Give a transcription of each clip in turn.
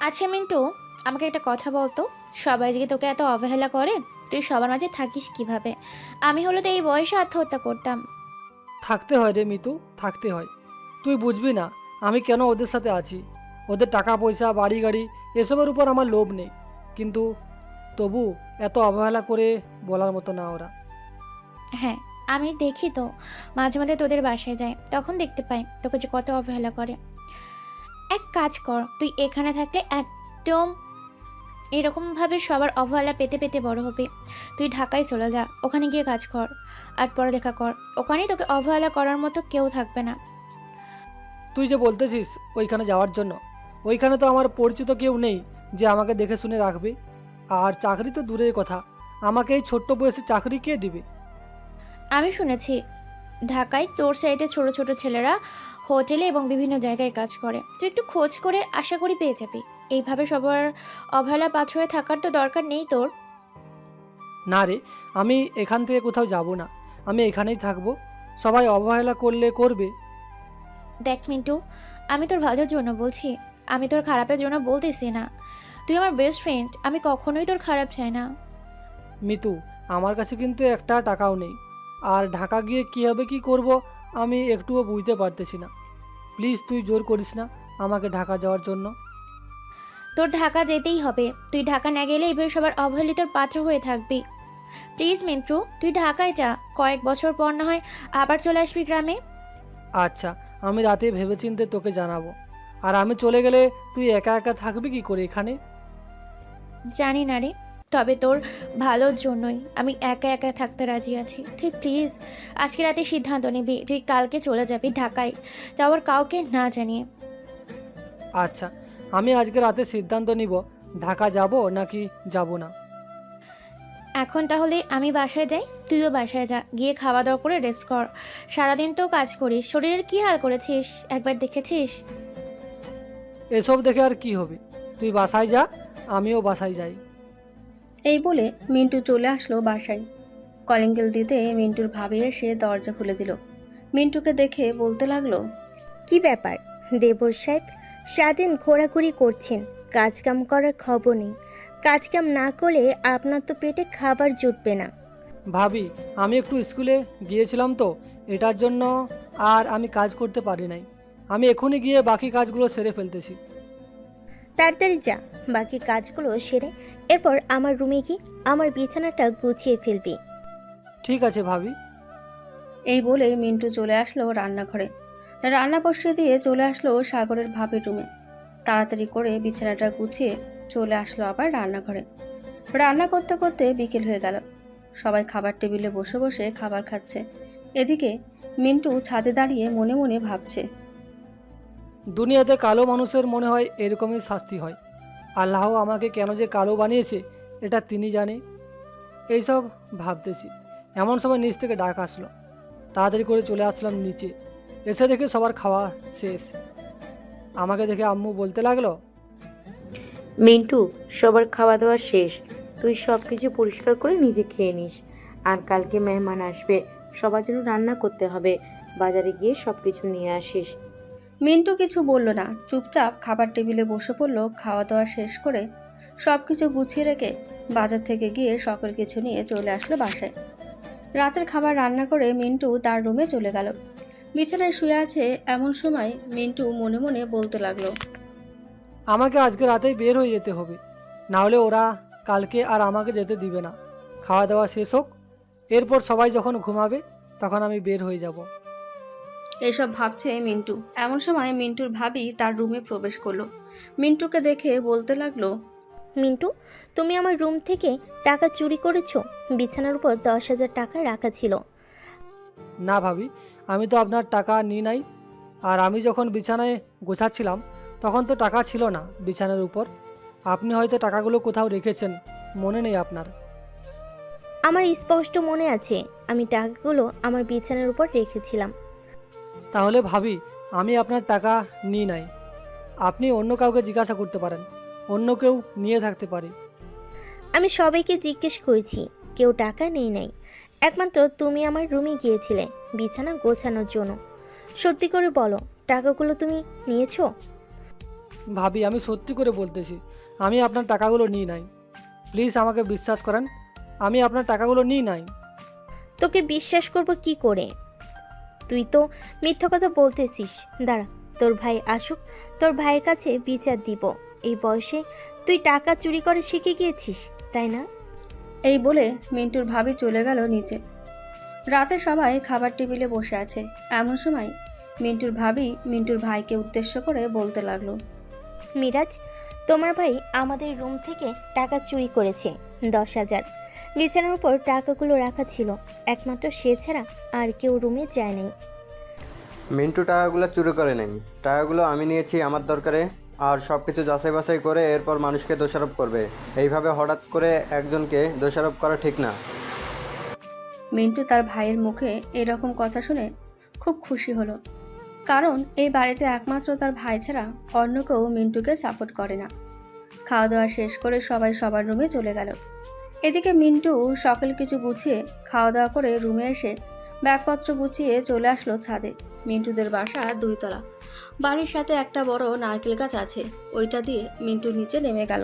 আচ্ছা মিন্টু, আমাকে একটা কথা বলতো, সবাই যে তোকে এত অবহেলা করে, তুই সবার মাঝে থাকিস কিভাবে? আমি হলে তো এই বয়সে আত্মহত্যা করতাম। থাকতে হয় রে মিতু, থাকতে হয়। তুই বুঝবি না আমি কেন ওদের সাথে আছি। ওদের টাকা পয়সা বাড়ি গাড়ি এসবের উপর আমার লোভ নেই, কিন্তু তবু এত অবহেলা করে বলার মতো না ওরা। হ্যাঁ, আমি দেখি তো, মাঝে মাঝে তোদের বাসায় যাই, তখন দেখতে পাই তোকে যে কত অবহেলা করে। এক কাজ কর, তুই এখানে থাকলে একদম এরকম ভাবে সবার অবহেলা পেতে পেতে বড় হবে। তুই ঢাকায় চলে যা, ওখানে গিয়ে কাজ কর আর পড়ালেখা কর। ওখানেই তোকে অবহেলা করার মতো কেউ থাকবে না। তুই যে বলতেছিস ওইখানে যাওয়ার জন্য, ওইখানে তো আমার পরিচিত কেউ নেই যে আমাকে দেখে শুনে রাখবে। আর চাকরি তো দূরের কথা, আমাকে এই ছোট্ট বয়সে চাকরি কে দিবে? আমি শুনেছি ঢাকায় তোর সাইডে ছোট ছোট ছেলেরা হোটেলে এবং বিভিন্ন জায়গায় কাজ করে। তুই একটু খোঁজ করে আশা করি পেয়ে যাবি। এইভাবে সবার অবহেলা পাথরে থাকার তো দরকার নেই তোর। না রে, আমি এখান থেকে কোথাও যাব না, আমি এখানেই থাকবো। সবাই অবহেলা করলে করবে। দেখ মিন্টু, আমি তোর ভালোর জন্য বলছি, আমি তোর খারাপের জন্য বলতেছি না। তুই আমার বেস্ট ফ্রেন্ড, আমি কখনোই তোর খারাপ চাই না। মিতু, আমার কাছে কিন্তু একটা টাকাও নেই। আর ঢাকা গিয়ে কি হবে কি করব আমি একটুও বুঝতে পারতেছি না। প্লিজ তুই জোর করিস না আমাকে ঢাকা যাওয়ার জন্য। তোর ঢাকা যেতেই হবে। তুই ঢাকা না গেলে এইভাবে সবার অবহেলিতর পাত্র হয়ে থাকবি। প্লিজ মিন্টু, তুই ঢাকায় যা, কয়েক বছর পর না হয় আবার চলে আসবি গ্রামে। আচ্ছা, আমি রাতে ভেবেচিন্তে তোকে জানাবো। আর আমি চলে গেলে তুই একা একা থাকবি কি করে এখানে? জানি না রে, তবে তোর ভালোর জন্যই আমি একা একা থাকতে রাজি আছি। তুই প্লিজ আজকে রাতে সিদ্ধান্ত নিবি, তুই কালকে চলে যাবি ঢাকায়, যাওয়ার কাউকে না জানিয়ে। আচ্ছা, আমি আজকে রাতে সিদ্ধান্ত নিব ঢাকা যাব নাকি যাব না। এখন তাহলে আমি বাসায় যাই, তুইও বাসায় যা, গিয়ে খাওয়া দাওয়া করে রেস্ট কর। সারাদিন তো কাজ করিস, শরীরের কি হাল করেছিস একবার দেখেছিস? এসব দেখে আর কি হবে, তুই বাসায় যা, আমিও বাসায় যাই। এই বলে মিন্টু চলে আসলো বাসায়। কলিং বেল দিতে মিন্টুর ভাবি এসে দরজা খুলে দিল। মিন্টুকে দেখে বলতে লাগলো, কি ব্যাপার দেবর সাহেব, সারাদিন ঘোরাঘুরি করছেন, কাজকাম করার খবর নেই। কাজকাম না করলে আপনার তো পেটে খাবার জুটবে না। ভাবি, আমি একটু স্কুলে গিয়েছিলাম তো, এটার জন্য আর আমি কাজ করতে পারি নাই। আমি এখনই গিয়ে বাকি কাজগুলো সেরে ফেলতেছি। তাড়াতাড়ি যা, বাকি কাজগুলো সেরে এরপর আমার রুমে গিয়ে আমার বিছানাটা গুছিয়ে ফেলবি। ঠিক আছে ভাবি। এই বলে মিন্টু চলে আসলো রান্নাঘরে। রান্না বসিয়ে দিয়ে চলে আসলো সাগরের ভাবির রুমে। তাড়াতাড়ি করে বিছানাটা গুছিয়ে চলে আসলো আবার রান্নাঘরে। রান্না করতে করতে বিকেল হয়ে গেল। সবাই খাবার টেবিলে বসে বসে খাবার খাচ্ছে। এদিকে মিন্টু ছাদে দাঁড়িয়ে মনে মনে ভাবছে, দুনিয়াতে কালো মানুষের মনে হয় এরকমই শাস্তি হয়। আল্লাহ আমাকে কেন যে কালো বানিয়েছে এটা তিনি জানে। এইসব ভাবতেছি, এমন সময় নিচ থেকে ডাক আসলো। তাড়াতাড়ি করে চলে আসলাম নিচে। এসে দেখে সবার খাওয়া শেষ। আমাকে দেখে আম্মু বলতে লাগলো, মিন্টু, সবার খাওয়া দাওয়া শেষ, তুই সব কিছু পরিষ্কার করে নিজে খেয়ে নিস। আর কালকে মেহমান আসবে, সবার জন্য রান্না করতে হবে, বাজারে গিয়ে সব কিছু নিয়ে আসিস। মিন্টু কিছু বলল না, চুপচাপ খাবার টেবিলে বসে পড়লো। খাওয়া দাওয়া শেষ করে সব কিছু গুছিয়ে রেখে বাজার থেকে গিয়ে সকল কিছু নিয়ে চলে আসলো বাসায়। রাতের খাবার রান্না করে মিন্টু তার রুমে চলে গেল। বিছানায় শুয়ে আছে এমন সময় মিন্টু মনে মনে বলতে লাগলো, আমাকে আজকে রাতেই বের হয়ে যেতে হবে, না হলে ওরা কালকে আর আমাকে যেতে দিবে না। খাওয়া দাওয়া শেষ হোক, এরপর সবাই যখন ঘুমাবে তখন আমি বের হয়ে যাব। এসব ভাবছে মিন্টু। এমন সময় মিন্টুর ভাবি তার রুমে প্রবেশ করলো। মিন্টুকে দেখে বলতে লাগলো, মিন্টু, তুমি আমার রুম থেকে টাকা চুরি করেছো। বিছানার উপর 10,000 টাকা রাখা ছিল। না ভাবি, আমি তো আপনার টাকা নিই নাই। আর আমি যখন বিছানায় গোছাচ্ছিলাম তখন তো টাকা ছিল না বিছানার উপর। আপনি হয়তো টাকাগুলো কোথাও রেখেছেন, মনে নেই আপনার। আমার স্পষ্ট মনে আছে, আমি টাকাগুলো আমার বিছানার উপর রেখেছিলাম। তাহলে ভাবি, আমি আপনার টাকা নিই নাই। আপনি অন্য কাউকে জিজ্ঞাসা করতে পারেন, অন্য কেউ নিয়ে থাকতে পারে। আমি সবাইকে জিজ্ঞেস করেছি, কেউ টাকা নেই নাই। একমাত্র তুমি আমার রুমে গিয়েছিলে বিছানা গোছানোর জন্য। সত্যি করে বলো, টাকাগুলো তুমি নিয়েছো? ভাবি আমি সত্যি করে বলতেছি, আমি আপনার টাকাগুলো নিই নাই। প্লিজ আমাকে বিশ্বাস করেন, আমি আপনার টাকাগুলো নিই নাই। তোকে বিশ্বাস করব কি করে? তুই তো মিথ্যা কথা বলতেছিস। দাঁড়া, তোর ভাই আসুক, তোর ভাইয়ের কাছে বিচার দিব। এই বয়সে তুই টাকা চুরি করে শিখে গিয়েছিস, তাই না? এই বলে মিন্টুর ভাবি চলে গেল নিচে। রাতে সবাই খাবার টেবিলে বসে আছে। এমন সময় মিন্টুর ভাবি মিন্টুর ভাইকে উদ্দেশ্য করে বলতে লাগলো, মিরাজ, তোমার ভাই আমাদের রুম থেকে টাকা চুরি করেছে, 10,000। বিছানার উপর টাকাগুলো রাখা ছিল, একমাত্র সে ছাড়া আর কেউ রুমে যায়নি। মিন্টু টাকাগুলো চুরি করে নেই, টাকাগুলো আমি নিয়েছি আমার দরকারে। আর সব কিছু যাচাই বাছাই করে এরপর মানুষকে দোষারোপ করবে। এইভাবে হঠাৎ করে একজনকে দোষারোপ করা ঠিক না। মিন্টু তার ভাইয়ের মুখে এরকম কথা শুনে খুব খুশি হলো, কারণ এই বাড়িতে একমাত্র তার ভাই ছাড়া অন্য কেউ মিন্টুকে সাপোর্ট করে না। খাওয়া দাওয়া শেষ করে সবাই সবার রুমে চলে গেল। এদিকে মিন্টু সকল কিছু গুছিয়ে খাওয়া দাওয়া করে রুমে এসে ব্যাগপত্র গুছিয়ে চলে আসলো ছাদে। মিন্টুদের বাসা 2 তলা, বাড়ির সাথে একটা বড় নারকেল গাছ আছে, ওইটা দিয়ে মিন্টু নিচে নেমে গেল।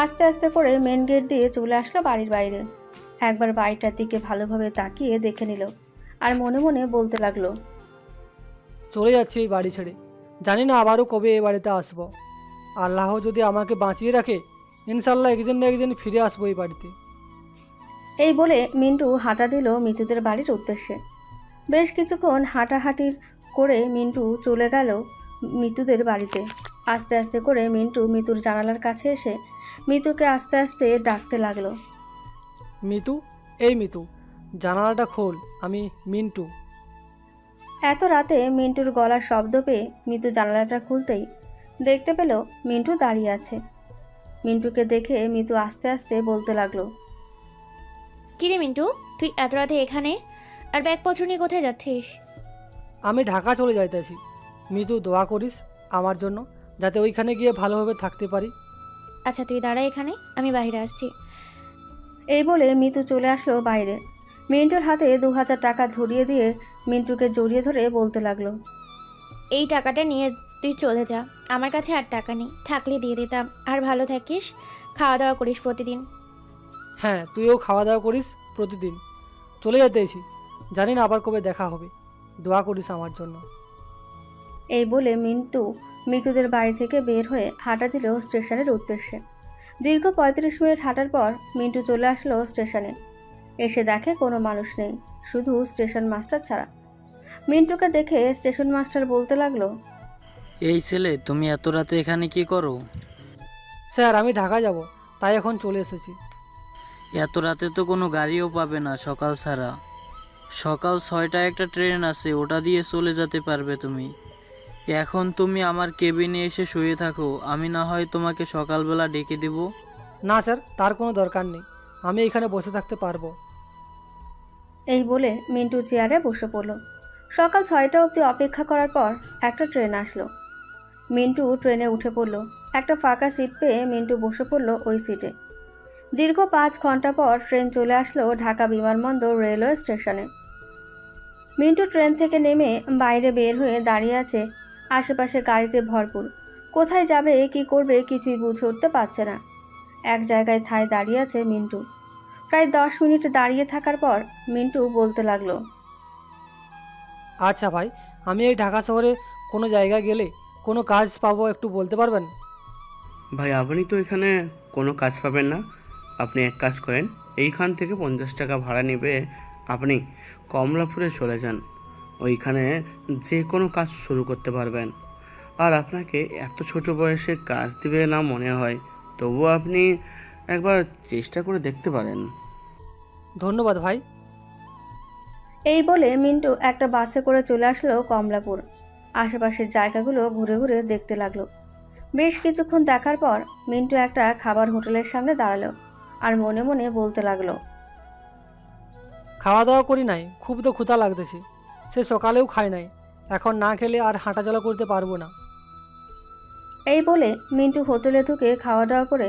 আস্তে আস্তে করে মেন গেট দিয়ে চলে আসলো বাড়ির বাইরে। একবার বাড়িটার দিকে ভালোভাবে তাকিয়ে দেখে নিল, আর মনে মনে বলতে লাগলো, চলে যাচ্ছি এই বাড়ি ছেড়ে, জানি না আবারও কবে এই বাড়িতে আসবো। আল্লাহ যদি আমাকে বাঁচিয়ে রাখে, ইনশাল্লাহ একদিন না একদিন ফিরে আসবো এই বাড়িতে। এই বলে মিন্টু হাঁটা দিল মিতুদের বাড়ির উদ্দেশ্যে। বেশ কিছুক্ষণ হাঁটাহাঁটির করে মিন্টু চলে গেল মিতুদের বাড়িতে। আস্তে আস্তে করে মিন্টু মিতুর জানালার কাছে এসে মিতুকে আস্তে আস্তে ডাকতে লাগলো, মিতু, এই মিতু, জানালাটা খোল, আমি মিন্টু। এত রাতে মিন্টুর গলার শব্দ পেয়ে মিতু জানালাটা খুলতেই দেখতে পেল মিন্টু দাঁড়িয়ে আছে। মিন্টুকে দেখে মিতু আস্তে আস্তে বলতে লাগলো, কিরে মিন্টু, তুই এত রাতে এখানে? আর ব্যাগপত্র নিয়ে কোথায় যাচ্ছিস? আমি ঢাকা চলে যাইতেছি। মিতু, দোয়া করিস আমার জন্য, যাতে ওইখানে গিয়ে ভালোভাবে থাকতে পারি। আচ্ছা তুই দাঁড়া এখানে, আমি বাইরে আসছি। এই বলে মিতু চলে আসলো বাইরে। মিন্টুর হাতে 2,000 টাকা ধরিয়ে দিয়ে মিন্টুকে জড়িয়ে ধরে বলতে লাগলো, এই টাকাটা নিয়ে তুই চলে যা, আমার কাছে আর টাকা নেই, থাকলে দিয়ে দিতাম। আর ভালো থাকিস, খাওয়া দাওয়া করিস প্রতিদিন। হ্যাঁ, তুইও খাওয়া দাওয়া করিস প্রতিদিন। চলে যেতেছি, জানি না আবার কবে দেখা হবে, দোয়া করিস আমার জন্য। এই বলে মিন্টু মিতুদের বাড়ি থেকে বের হয়ে হাঁটা দিল স্টেশনের উদ্দেশ্যে। দীর্ঘ 35 মিনিট হাঁটার পর মিন্টু চলে আসলো স্টেশনে। এসে দেখে কোনো মানুষ নেই, শুধু স্টেশন মাস্টার ছাড়া। মিন্টুকে দেখে স্টেশন মাস্টার বলতে লাগলো, এই ছেলে, তুমি এত রাতে এখানে কি করো? স্যার, আমি ঢাকা যাব, তাই এখন চলে এসেছি। এত রাতে তো কোনো গাড়িও পাবে না সকাল ছাড়া। সকাল 6টায় একটা ট্রেন আছে, ওটা দিয়ে চলে যেতে পারবে তুমি। এখন তুমি আমার কেবিনে এসে শুয়ে থাকো, আমি না হয় তোমাকে সকালবেলা ডেকে দেব। না স্যার, তার কোনো দরকার নেই, আমি এখানে বসে থাকতে পারবো। এই বলে মিন্টু চেয়ারে বসে পড়ল। সকাল 6টা অবধি অপেক্ষা করার পর একটা ট্রেন আসলো। মিন্টু ট্রেনে উঠে পড়ল। একটা ফাঁকা সিট পেয়ে মিন্টু বসে পড়ল ওই সিটে। দীর্ঘ 5 ঘন্টা পর ট্রেন চলে আসলো ঢাকা বিমানবন্দর রেলওয়ে স্টেশনে। মিন্টু ট্রেন থেকে নেমে বাইরে বের হয়ে দাঁড়িয়ে আছে। আশেপাশে গাড়িতে ভরপুর, কোথায় যাবে কি করবে কিছুই বুঝে উঠতে পারছে না। এক জায়গায় ঠায় দাঁড়িয়ে আছে মিন্টু। প্রায় 10 মিনিট দাঁড়িয়ে থাকার পর মিন্টু বলতে লাগলো, আচ্ছা ভাই, আমি এই ঢাকা শহরে কোনো জায়গায় গেলে কোনো কাজ পাবো, একটু বলতে পারবেন? ভাই, আপনি তো এখানে কোনো কাজ পাবেন না। আপনি এক কাজ করেন, এইখান থেকে 50 টাকা ভাড়া নেবে, আপনি কমলাপুরে চলে যান। ওইখানে যে কোনো কাজ শুরু করতে পারবেন। আর আপনাকে এত ছোট বয়সে কাজ দিবে না মনে হয়, তবুও আপনি একবার চেষ্টা করে দেখতে পারেন। ধন্যবাদ ভাই। এই বলে মিন্টু একটা বাসে করে চলে আসলো কমলাপুর। আশেপাশের জায়গাগুলো ঘুরে ঘুরে দেখতে লাগলো। বেশ কিছুক্ষণ দেখার পর মিন্টু একটা খাবার হোটেলের সামনে দাঁড়ালো আর মনে মনে বলতে লাগলো, খাওয়া দাওয়া করি নাই, খুব তো ক্ষুধা লাগতেছে। সে সকালেও খাই নাই, এখন না খেলে আর হাঁটাচলা করতে পারবো না। এই বলে মিন্টু হোটেলে ঢুকে খাওয়া দাওয়া করে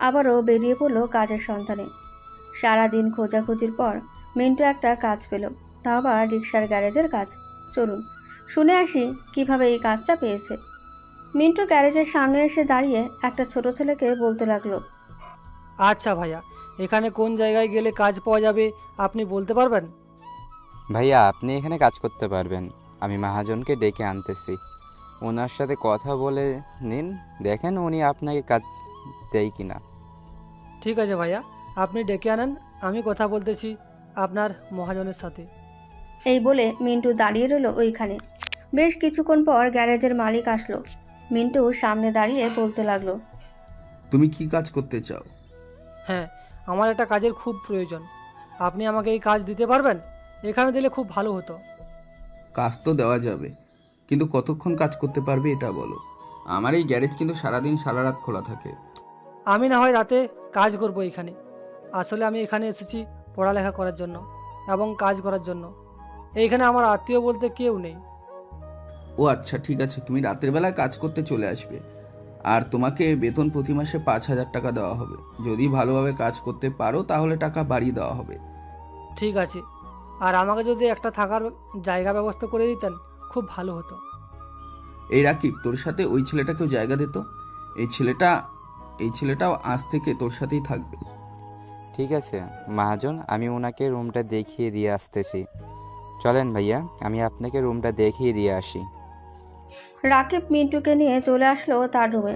আবারও বেরিয়ে পড়লো কাজের সন্ধানে। সারাদিন খোঁজাখুঁজির পর মিন্টু একটা কাজ পেল, তাও আবার রিক্সার গ্যারেজের কাজ। চলুন শুনে আসি কিভাবে এই কাজটা পেয়েছে। মিন্টু গ্যারেজের সামনে এসে দাঁড়িয়ে একটা ছোট ছেলেকে বলতে লাগলো। আচ্ছা ভাইয়া, এখানে কোন জায়গায় গেলে কাজ পাওয়া যাবে আপনি বলতে পারবেন? ভাইয়া আপনি এখানে কাজ করতে পারবেন। আমি মহাজনকে ডেকে আনতেছি, ওনার সাথে কথা বলে নিন, দেখেন উনি আপনাকে কাজ দেয় কিনা। ঠিক আছে ভাইয়া, আপনি ডেকে আনেন, আমি কথা বলতেছি আপনার মহাজনের সাথে। এই বলে মিন্টু দাঁড়িয়ে রইল ওইখানে। বেশ কিছুক্ষণ পর গ্যারেজের মালিক আসলো। মিন্টু সামনে দাঁড়িয়ে বলতে লাগলো। তুমি কি কাজ করতে চাও? হ্যাঁ, আমার একটা কাজের খুব প্রয়োজন, আপনি আমাকে এই কাজ দিতে পারবেন? এখানে দিলে খুব ভালো হতো। কাজ তো দেওয়া যাবে, কিন্তু কতক্ষণ কাজ করতে পারবে এটা বলো। আমার এই গ্যারেজ কিন্তু সারাদিন সারা রাত খোলা থাকে। আমি না হয় রাতে কাজ করব এখানে। আসলে আমি এখানে এসেছি পড়ালেখা করার জন্য এবং কাজ করার জন্য। এইখানে আমার আত্মীয় বলতে কেউ নেই। ও আচ্ছা, ঠিক আছে, তুমি রাতের বেলায় কাজ করতে চলে আসবে, আর তোমাকে বেতন প্রতি মাসে 5,000 টাকা দেওয়া হবে। যদি ভালোভাবে কাজ করতে পারো তাহলে টাকা বাড়িয়ে দেওয়া হবে। ঠিক আছে, আর আমাকে যদি একটা থাকার জায়গা ব্যবস্থা করে দিতেন খুব ভালো হতো। এই রাকিব, তোর সাথে ওই ছেলেটাকেও জায়গা দিত। এই ছেলেটাও আজ থেকে তোর সাথেই থাকবে। ঠিক আছে মহাজন, আমি ওনাকে রুমটা দেখিয়ে দিয়ে আসতেছি। চলেন ভাইয়া, আমি আপনাকে রুমটা দেখিয়ে দিয়ে আসি। রাকিব মিন্টুকে নিয়ে চলে আসলো তার রুমে।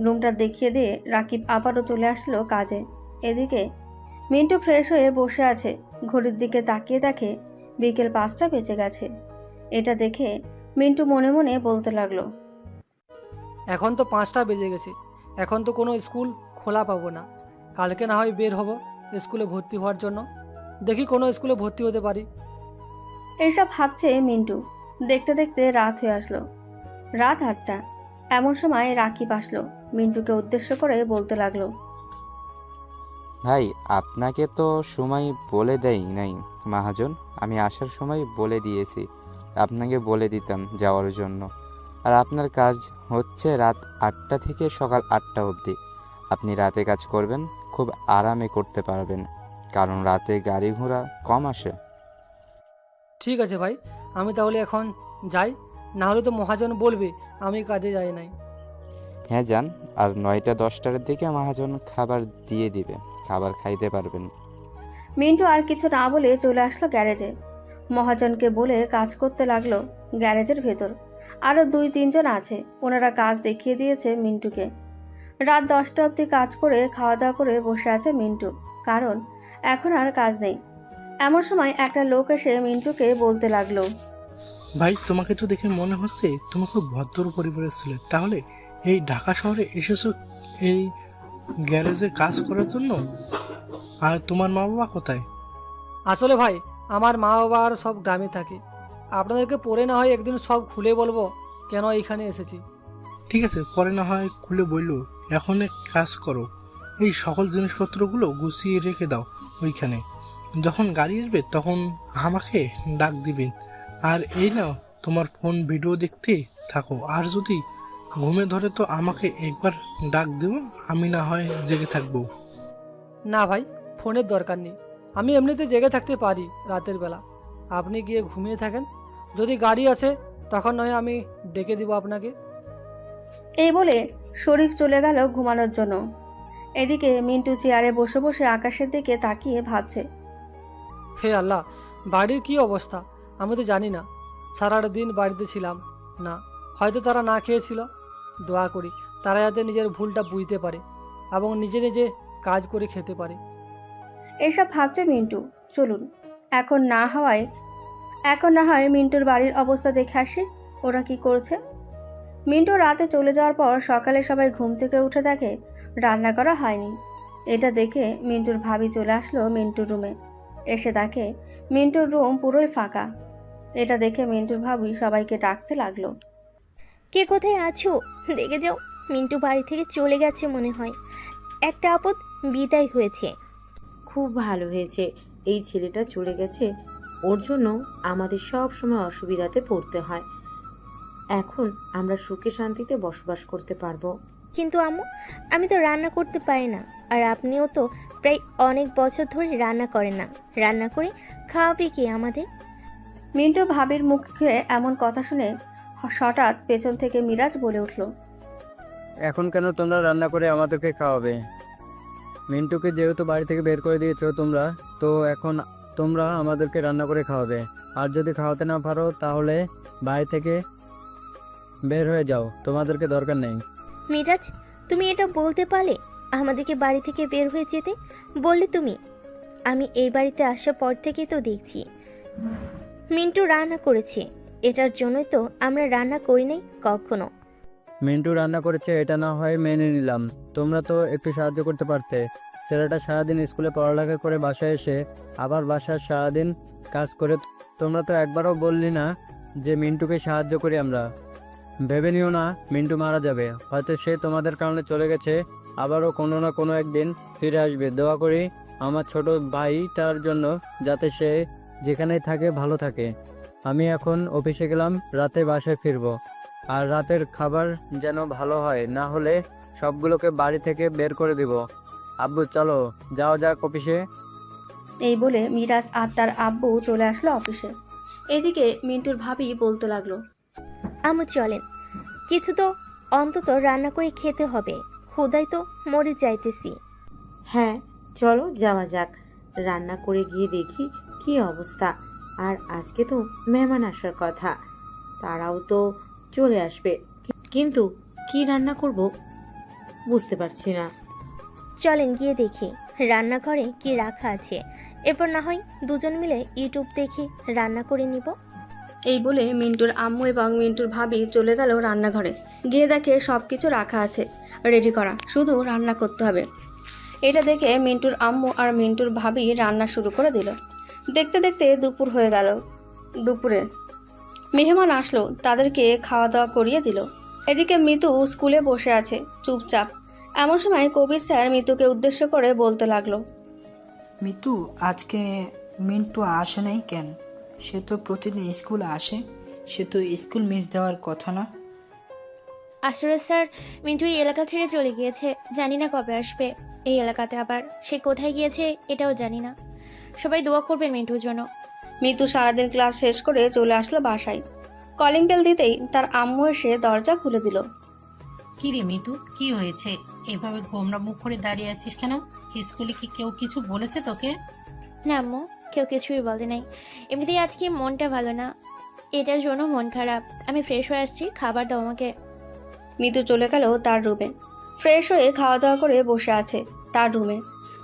রুমটা দেখিয়ে দিয়ে রাকিব আবারও চলে আসলো কাজে। এদিকে মিন্টু ফ্রেশ হয়ে বসে আছে। ঘড়ির দিকে তাকিয়ে দেখে বিকেল 5টা বেজে গেছে। এটা দেখে মিন্টু মনে মনে বলতে লাগলো। এখন তো 5টা বেজে গেছে, এখন তো কোনো স্কুল খোলা পাবো না। কালকে না হয় বের হব স্কুলে ভর্তি হওয়ার জন্য, দেখি কোনো স্কুলে ভর্তি হতে পারি। এইসব ভাবছে মিন্টু। দেখতে দেখতে রাত হয়ে আসলো। রাত 8টা। এমন সময় রাকিব আসলো। মিন্টুকে উদ্দেশ্য করে বলতে লাগলো। ভাই আপনাকে তো সময় বলে দেই নাই মহাজন, আমি আসার সময় বলে দিয়েছি, আপনাকে বলে দিতাম যাওয়ার জন্য। আর আপনার কাজ হচ্ছে রাত 8টা থেকে সকাল 8টা অবধি। আপনি রাতে কাজ করবেন, খুব আরামে করতে পারবেন, কারণ রাতে গাড়ি ঘোড়া কম আসে। ঠিক আছে ভাই, আমি তাহলে এখন যাই, না হলে তো মহাজন বলবে আমি কাজে যাই নাই। হ্যাঁ যান, আর 9টা 10টার দিকে মহাজন খাবার দিয়ে দিবে, খাবার খাইতে পারবেন। মিন্টু আর কিছু না বলে চলে আসলো গ্যারেজে। মহাজনকে বলে কাজ করতে লাগলো গ্যারেজের ভেতর। আরও 2-3 জন আছে, ওনারা কাজ দেখিয়ে দিয়েছে মিন্টুকে। রাত 10টা অবধি কাজ করে খাওয়া দাওয়া করে বসে আছে মিন্টু, কারণ এখন আর কাজ নেই। এমন সময় একটা লোক এসে মিন্টুকে বলতে লাগলো। ভাই, তোমাকে তো দেখে মনে হচ্ছে তুমি খুব ভদ্র পরিবারের ছেলে। তাহলে এই ঢাকা শহরে এসেছো এই গ্যারেজে কাজ করার জন্য? আর তোমার মা বাবা কোথায়? আসলে ভাই, আমার মা বাবা আর সব গ্রামে থাকে। আপনাদেরকে পরে না হয় একদিন সব খুলে বলবো কেন এইখানে এসেছি। ঠিক আছে, পরে না হয় খুলে বললো। এখন এক কাজ করো, এই সকল জিনিসপত্রগুলো গুছিয়ে রেখে দাও ওইখানে। যখন গাড়ি আসবে তখন আমাকে ডাক দিবেন। আর এই নাও তোমার ফোন, ভিডিও দেখতে থাকো। আর যদি ঘুমে ধরে তো আমাকে একবার ডাক দিও, আমি না হয় জেগে থাকবো। না ভাই, ফোনের দরকার নেই, আমি এমনিতে জেগে থাকতে পারি রাতের বেলা। আপনি গিয়ে ঘুমিয়ে থাকেন, যদি গাড়ি আসে তখন নয় আমি ডেকে দিব আপনাকে। এই বলে শরীফ চলে গেল ঘুমানোর জন্য। এদিকে মিন্টু চেয়ারে বসে বসে আকাশের দিকে তাকিয়ে ভাবছে। হে আল্লাহ, বাড়ির কি অবস্থা আমি তো জানি না। সারাটা দিন বাড়িতে ছিলাম না, হয়তো তারা না খেয়েছিল। দোয়া করি তারা যাতে নিজের ভুলটা বুঝতে পারে এবং নিজে নিজে কাজ করে খেতে পারে। এসব ভাবছে মিন্টু। চলুন এখন না হয় মিন্টুর বাড়ির অবস্থা দেখে আসি, ওরা কি করছে। মিন্টু রাতে চলে যাওয়ার পর সকালে সবাই ঘুম থেকে উঠে দেখে রান্না করা হয়নি। এটা দেখে মিন্টুর ভাবি চলে আসলো মিন্টুর রুমে। এসে দেখে মিন্টুর রুম পুরোই ফাঁকা। এটা দেখে মিন্টুর ভাবি সবাইকে ডাকতে লাগলো। কে কোথায় আছো? দেখে যাও, মিন্টু বাড়ি থেকে চলে গেছে মনে হয়। একটা আপদ বিদায় হয়েছে। খুব ভালো হয়েছে, এই ছেলেটা চলে গেছে। ওর জন্য আমাদের সব সময় অসুবিধাতে পড়তে হয়। এখন আমরা সুখে শান্তিতে বসবাস করতে পারবো। কিন্তু আম্মু, আমি তো রান্না করতে পারি না। আর আপনিও তো প্রায় অনেক বছর ধরে রান্না করেন না। রান্না করে খাওয়াবে কি আমাদের? মিন্টু ভাবির মুখে এমন কথা শুনে হঠাৎ পেছন থেকে মিরাজ বলে উঠল, এখন কেন তোমরা রান্না করে আমাদেরকে খাওয়াবে? মিন্টুকে যেহেতু বাড়ি থেকে বের করে দিয়েছো তোমরা, তো এখন তোমরা আমাদেরকে রান্না করে খাওয়াবে। আর যদি খাওয়াতে না পারো তাহলে বাড়ি থেকে বের হয়ে যাও, তোমাদেরকে দরকার নেই। মিরাজ, তুমি এটা বলতে পারলে আমাদেরকে বাড়ি থেকে বের হয়ে যেতে? বললে তুমি? আমি এই বাড়িতে আসার পর থেকেই তো দেখছি মিন্টু রান্না করেছে। এটার জন্যই তো আমরা রান্না করি নাই কখনো। মিন্টু রান্না করেছে এটা না হয় মেনে নিলাম, তোমরা তো একটু সাহায্য করতে পারতে। ছেলেটা সারাদিন স্কুলে পড়ালেখা করে বাসায় এসে আবার বাসার সারাদিন কাজ করে, তোমরা তো একবারও বললি না যে মিন্টুকে সাহায্য করি আমরা। ভেবে নিও না মিন্টু মারা যাবে, হয়তো সে তোমাদের কারণে চলে গেছে, আবারও কোনো না কোনো একদিন ফিরে আসবে। দোয়া করি আমার ছোট ভাইটার জন্য, যাতে সে যেখানেই থাকে ভালো থাকে। আমি এখন অফিসে গেলাম, রাতে বাসায় ফিরবো। আর রাতের খাবার যেন ভালো হয়, না হলে সবগুলোকে বাড়ি থেকে বের করে দিব। আব্বু চলো যাও যাক অফিসে। এই বলে মিরাজ আর তার আব্বু চলে আসলো অফিসে। এদিকে মিন্টুর ভাবি বলতে লাগলো, আমু চলেন, কিছু তো অন্তত রান্না করে খেতে হবে, ক্ষুধায় তো মরে যাইতেছি। হ্যাঁ চলো যাওয়া যাক, রান্না করে গিয়ে দেখি কি অবস্থা। আর আজকে তো মেহমান আসার কথা, তারাও তো চলে আসবে, কিন্তু কি রান্না করব বুঝতে পারছি না। চলেন গিয়ে দেখি রান্নাঘরে কি রাখা আছে, এরপর না হয় দুজন মিলে ইউটিউব দেখে রান্না করে নিব। এই বলে মিন্টুর আম্মু এবং মিন্টুর ভাবি চলে গেল রান্নাঘরে। গিয়ে দেখে সব কিছু রাখা আছে, রেডি করা, শুধু রান্না করতে হবে। এটা দেখে মিন্টুর আম্মু আর মিন্টুর ভাবি রান্না শুরু করে দিল। দেখতে দেখতে দুপুর হয়ে গেল। দুপুরে মেহমান আসলো, তাদেরকে খাওয়া দাওয়া করিয়ে দিল। এদিকে মিতু স্কুলে বসে আছে চুপচাপ। এমন সময় কবির স্যার মিতুকে উদ্দেশ্য করে বলতে লাগলো, মিতু, আজকে মিন্টু আসে নাই কেন? সে তো প্রতিদিন স্কুলে আসে, সে তো স্কুল মিস যাওয়ার কথা না। আসলে স্যার, মিন্টু এই এলাকা ছেড়ে চলে গিয়েছে, জানি না কবে আসবে এই এলাকাতে, আবার সে কোথায় গিয়েছে এটাও জানি না। সবাই দোয়া করবেন মিন্টুর জন্য। মিতু সারাদিন ক্লাস শেষ করে চলে আসলো বাসায়। কলিং বেল দিতেই তার আম্মু এসে দরজা খুলে দিল। কি রে মিতু, কি হয়েছে? এভাবে গোমরা মুখ করে দাঁড়িয়ে আছিস কেন? স্কুলে কি কেউ কিছু বলেছে তোকে? না আম্মু, কেউ কিছুই বলে নাই, এমনিতেই আজকে মনটা ভালো না, এটার জন্য মন খারাপ। আমি ফ্রেশ হয়ে আসছি, খাবার দাও আমাকে। মিতু চলে গেল তার রুমে। ফ্রেশ হয়ে খাওয়া দাওয়া করে বসে আছে তার রুমে,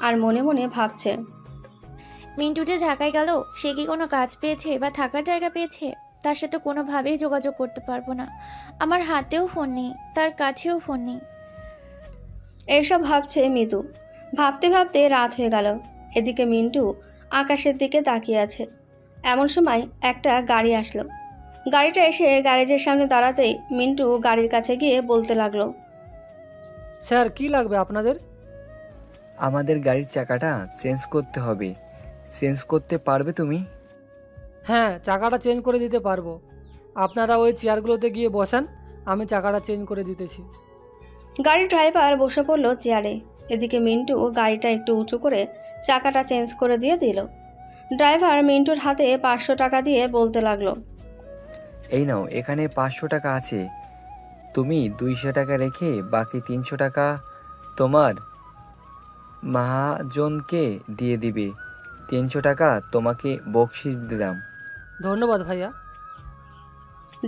আর মনে মনে ভাবছে, মিন্টু যে ঢাকায় গেল, সে কি কোনো কাজ পেয়েছে বা থাকার জায়গা পেয়েছে? তার সাথে কোনোভাবেই যোগাযোগ করতে পারবো না। আমার হাতেও ফোন নেই, তার কাছেও ফোন নেই। এসব ভাবছে মিতু। ভাবতে ভাবতে রাত হয়ে গেল। এদিকে মিন্টু আকাশের দিকে তাকিয়ে আছে। এমন সময় একটা গাড়ি আসলো। গাড়িটা এসে গ্যারেজের সামনে দাঁড়াতেই মিন্টু গাড়ির কাছে গিয়ে বলতে লাগলো, স্যার কি লাগবে আপনাদের? আমাদের গাড়ির চাকাটা চেঞ্জ করতে হবে, চেঞ্জ করতে পারবে তুমি? হ্যাঁ, চাকাটা চেঞ্জ করে দিতে পারবো। আপনারা ওই চেয়ারগুলোতে গিয়ে বসান, আমি চাকাটা চেঞ্জ করে দিতেছি। গাড়ির ড্রাইভার বসে পড়লো চেয়ারে। এদিকে মিন্টু গাড়িটা একটু উঁচু করে চাকাটা চেঞ্জ করে দিয়ে দিল। ড্রাইভার মিন্টুর হাতে 500 টাকা দিয়ে বলতে লাগলো, এই নাও, এখানে 500 টাকা আছে, তুমি 200 টাকা রেখে বাকি 300 টাকা তোমার মহাজনকে দিয়ে দিবে। 300 টাকা তোমাকে বকশিস দিলাম। ধন্যবাদ ভাইয়া।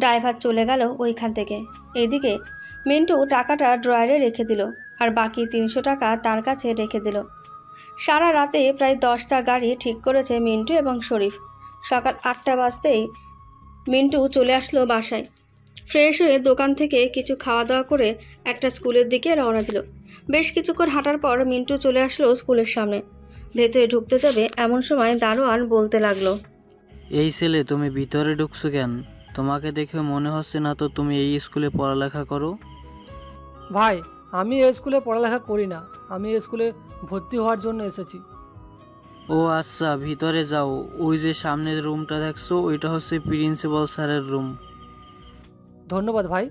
ড্রাইভার চলে গেল ওইখান থেকে। এদিকে মিন্টু টাকাটা ড্রয়ারে রেখে দিল, আর বাকি 300 টাকা তার কাছে রেখে দিল। সারা রাতে প্রায় 10টা গাড়ি ঠিক করেছে মিন্টু এবং শরীফ। সকাল 8টা বাজতেই মিন্টু চলে আসলো বাসায়। ফ্রেশ হয়ে দোকান থেকে কিছু খাওয়া দাওয়া করে একটা স্কুলের দিকে রওনা দিল। বেশ কিছুক্ষণ হাঁটার পর মিন্টু চলে আসলো স্কুলের সামনে। ভেতরে ঢুকতে যাবে এমন সময় দারোয়ান বলতে লাগলো, এই ছেলে, তুমি ভিতরে ঢুকছো কেন? তোমাকে দেখে মনে হচ্ছে না তো তুমি এই স্কুলে পড়ালেখা করো। ভাই, আমি এই স্কুলে পড়ালেখা করি না, আমি এই স্কুলে ভর্তি হওয়ার জন্য এসেছি। ও আচ্ছা, ভিতরে যাও। ওই যে সামনের রুমটা দেখছো, ওইটা হচ্ছে প্রিন্সিপাল স্যারের রুম। ধন্যবাদ ভাই।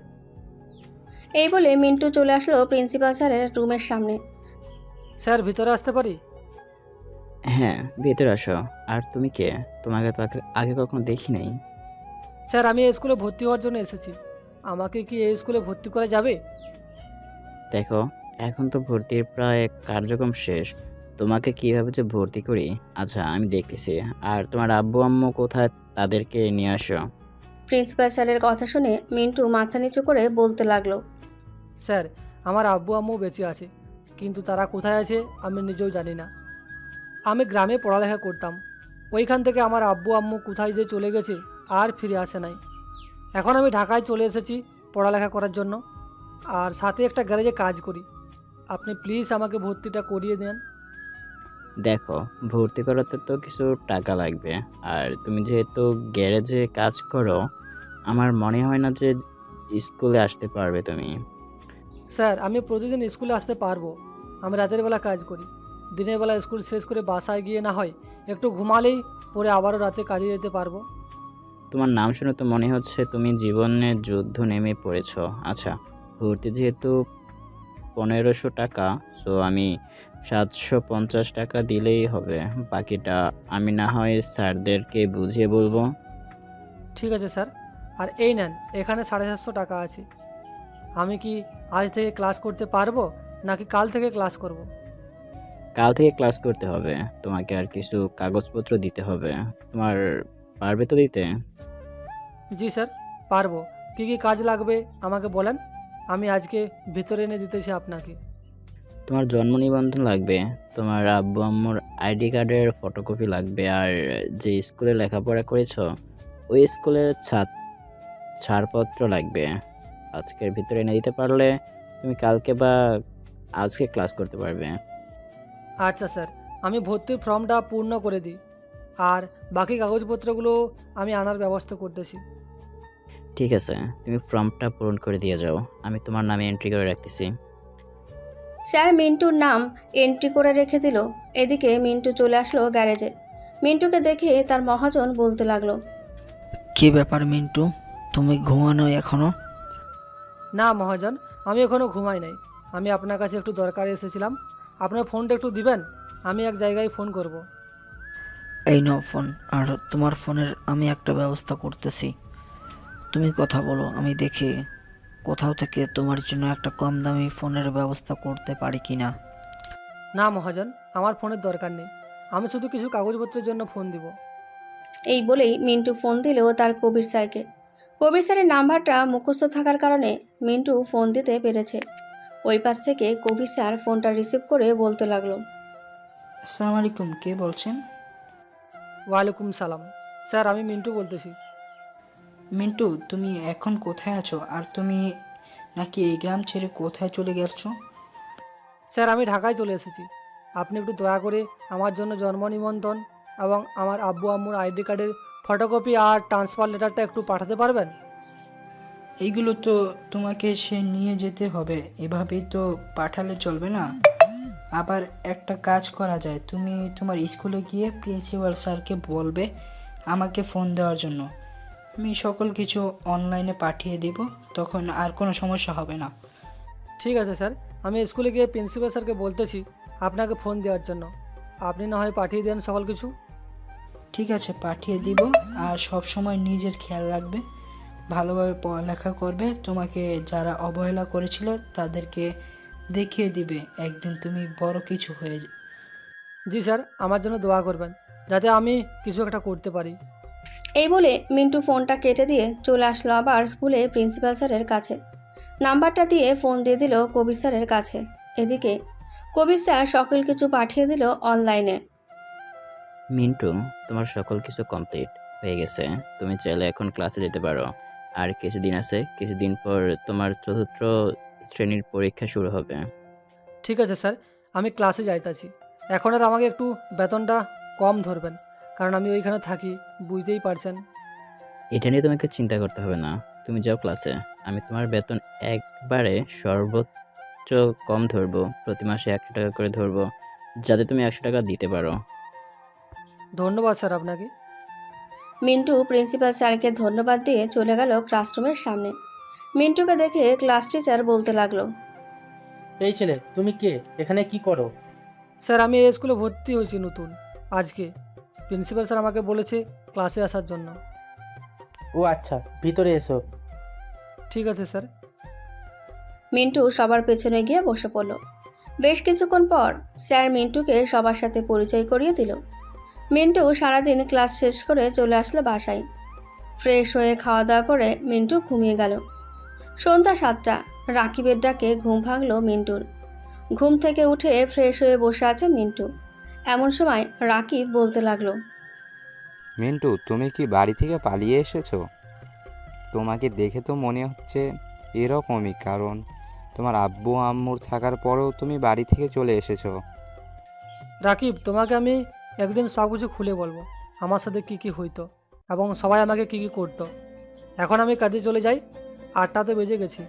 এই বলে মিন্টু চলে আসলো প্রিন্সিপাল স্যারের রুমের সামনে। স্যার, ভিতরে আসতে পারি? হ্যাঁ, ভেতরে আসো। আর তুমি কে? তোমাকে তো আগে কখনো দেখি নাই। স্যার, আমি এই স্কুলে ভর্তি হওয়ার জন্য এসেছি। আমাকে কি এই স্কুলে ভর্তি করা যাবে? দেখো, এখন তো ভর্তির প্রায় কার্যক্রম শেষ। তোমাকে কিভাবে যে ভর্তি করি, আচ্ছা আমি দেখতেছি। আর তোমার আব্বু আম্মু কোথায়, তাদেরকে নিয়ে আসো। প্রিন্সিপাল স্যারের কথা শুনে মিন্টু মাথা নিচু করে বলতে লাগলো, স্যার, আমার আব্বু আম্মু বেঁচে আছে, কিন্তু তারা কোথায় আছে আমি নিজেও জানি না। আমি গ্রামে পড়ালেখা করতাম, ওইখান থেকে আমার আব্বু আম্মু কোথায় যে চলে গেছে আর ফিরে আসে নাই। এখন আমি ঢাকায় চলে এসেছি পড়ালেখা করার জন্য, আর সাথে একটা গ্যারেজে কাজ করি। আপনি প্লিজ আমাকে ভর্তিটা করিয়ে দেন। দেখো, ভর্তি করাতে তো কিছু টাকা লাগবে। আর তুমি যেহেতু গ্যারেজে কাজ করো, আমার মনে হয় না যে স্কুলে আসতে পারবে তুমি। স্যার, আমি প্রতিদিন স্কুলে আসতে পারবো। আমি রাতের বেলা কাজ করি, দিনের বেলা স্কুল শেষ করে বাসায় গিয়ে না হয় একটু ঘুমালেই পরে আবারও রাতে কাজে যেতে পারবো। তোমার নাম শুনে তো মনে হচ্ছে তুমি জীবনে যুদ্ধ নেমে পড়েছো। আচ্ছা, ভর্তি যেহেতু 1500 টাকা, সো আমি 750 টাকা দিলেই হবে। বাকিটা আমি না হয় স্যারদেরকে বুঝিয়ে বলবো। ঠিক আছে স্যার, আর এই নেন, এখানে 750 টাকা আছে। আমি কি আজ থেকে ক্লাস করতে পারবো নাকি কাল থেকে ক্লাস করব? কাল থেকে ক্লাস করতে হবে। তোমাকে আর কিছু কাগজপত্র দিতে হবে। তোমার পারবে তো দিতে? জি স্যার, পারবো। কি কি কাজ লাগবে আমাকে বলেন, আমি আজকে ভিতরে এনে দিতেছি আপনাকে। তোমার জন্ম নিবন্ধন লাগবে, তোমার আব্বু আম্মুর আইডি কার্ডের ফটোকপি লাগবে, আর যে স্কুলে লেখাপড়া করেছো ওই স্কুলের ছাড়পত্র লাগবে। আজকের ভিতরে এনে দিতে পারলে তুমি কালকে বা আজকে ক্লাস করতে পারবে। আচ্ছা স্যার, আমি ভর্তির ফর্মটা পূর্ণ করে দিই, আর বাকি কাগজপত্রগুলো আমি আনার ব্যবস্থা করতেছি। ঠিক আছে, তুমি ফর্মটা পূরণ করে দিয়ে যাও, আমি তোমার নামে এন্ট্রি করে রাখতেছি। স্যার মিন্টুর নাম এন্ট্রি করে রেখে দিল। এদিকে মিন্টু চলে আসলো গ্যারেজে। মিন্টুকে দেখে তার মহাজন বলতে লাগলো, কি ব্যাপার মিন্টু, তুমি ঘুমানো এখনো? না মহাজন, আমি এখনও ঘুমাই নাই। আমি আপনার কাছে একটু দরকারে এসেছিলাম। আপনার ফোনটা একটু দিবেন, আমি এক জায়গায় ফোন করব। এই নাও ফোন, আর তোমার ফোনের আমি একটা ব্যবস্থা করতেছি। তুমি কথা বলো, আমি দেখি কোথাও থেকে তোমার জন্য একটা কম দামি ফোনের ব্যবস্থা করতে পারি কিনা। না মহাজন, আমার ফোনের দরকার নেই, আমি শুধু কিছু কাগজপত্রের জন্য ফোন দিব। এই বলেই মিন্টু ফোন দিল তার কবির স্যারকে। কবির স্যারের নাম্বারটা মুখস্থ থাকার কারণে মিন্টু ফোন দিতে পেরেছে। ওই পাশ থেকে কবির স্যার ফোনটা রিসিভ করে বলতে লাগলো, আসসালামু আলাইকুম, কে বলছেন? ওয়ালাইকুম সালাম স্যার, আমি মিন্টু বলতেছি। মিন্টু, তুমি এখন কোথায় আছো? আর তুমি নাকি এই গ্রাম ছেড়ে কোথায় চলে গেছো? স্যার, আমি ঢাকায় চলে এসেছি। আপনি একটু দয়া করে আমার জন্য জন্ম নিবন্ধন এবং আমার আব্বু আম্মুর আইডি কার্ডের ফটোকপি আর ট্রান্সফার লেটারটা একটু পাঠাতে পারবেন? এইগুলো তো তোমাকে সে নিয়ে যেতে হবে, এভাবেই তো পাঠালে চলবে না। আবার একটা কাজ করা যায়, তুমি তোমার স্কুলে গিয়ে প্রিন্সিপাল স্যারকে বলবে আমাকে ফোন দেওয়ার জন্য। আমি সকল কিছু অনলাইনে পাঠিয়ে দিব, তখন আর কোনো সমস্যা হবে না। ঠিক আছে স্যার, আমি স্কুলে গিয়ে প্রিন্সিপাল স্যারকে বলতেছি আপনাকে ফোন দেওয়ার জন্য। আপনি না হয় পাঠিয়ে দেন সকল কিছু। ঠিক আছে, পাঠিয়ে দিব। আর সব সময় নিজের খেয়াল রাখবে, ভালোভাবে পড়ালেখা করবে। তোমাকে যারা অবহেলা করেছিল তাদেরকে দেখিয়ে দিবে একদিন তুমি বড় কিছু হয়ে। জি স্যার, আমার জন্য দোয়া করবেন যাতে আমি কিছু একটা করতে পারি। এই বলে মিন্টু ফোনটা কেটে দিয়ে চলে আসলো আবার স্কুলে প্রিন্সিপাল স্যারের কাছে। নাম্বারটা দিয়ে ফোন দিয়ে দিল কবির স্যারের কাছে। এদিকে কবির স্যার সকল কিছু পাঠিয়ে দিল অনলাইনে। মিন্টু, তোমার সকল কিছু কমপ্লিট হয়ে গেছে, তুমি চাইলে এখন ক্লাসে যেতে পারো। আর কিছুদিন আছে, কিছুদিন পর তোমার 4র্থ শ্রেণীর পরীক্ষা শুরু হবে। ঠিক আছে স্যার, আমি ক্লাসে যাইতাছি। এখন আর আমাকে একটু বেতনটা কম ধরবেন, কারণ আমি ওইখানে থাকি, বুঝতেই পারছেন। এটা নিয়ে তোমাকে চিন্তা করতে হবে না, তুমি যাও ক্লাসে। আমি তোমার বেতন একবারে সর্বোচ্চ কম ধরবো, প্রতি মাসে 100 টাকা করে ধরবো, যাতে তুমি 100 টাকা দিতে পারো। ধন্যবাদ স্যার আপনাকে। মিন্টু প্রিন্সিপাল স্যারকে ধন্যবাদ দিয়ে চলে গেল ক্লাসরুমের সামনে। মিন্টুকে দেখে ক্লাস টিচার বলতে লাগলো, এই ছেলে, তুমি কে? এখানে কি করো? স্যার, আমি এই স্কুলে ভর্তি হয়েছি নতুন আজকে। প্রিন্সিপাল স্যার আমাকে বলেছে ক্লাসে আসার জন্য। ও আচ্ছা, ভিতরে এসো। ঠিক আছে স্যার। মিন্টু সবার পেছনে গিয়ে বসে পড়ল। বেশ কিছুক্ষণ পর স্যার মিন্টুকে সবার সাথে পরিচয় করিয়ে দিল। মিন্টু সারাদিন ক্লাস শেষ করে চলে আসলো বাসায়। ফ্রেশ হয়ে খাওয়া দাওয়া করে মিন্টু ঘুমিয়ে গেল। সন্ধ্যা 7টা, রাকিবের ডাকে ঘুম ভাঙল মিন্টুর। ঘুম থেকে উঠে ফ্রেশ হয়ে বসে আছে মিন্টু। এমন সময় রাকিব বলতে লাগলো, মিন্টু তুমি কি বাড়ি থেকে পালিয়ে এসেছো? তোমাকে দেখে তো মনে হচ্ছে এরকমই, কারণ তোমার আব্বু আম্মুর থাকার পরেও তুমি বাড়ি থেকে চলে এসেছো। রাকিব, তোমাকে আমি একদিন সব কিছু খুলে বলবো, আমার সাথে কি কি হইতো এবং সবাই আমাকে কি কি করতো। এখন আমি কাজে চলে যাই, 8টা বেজে গেছি।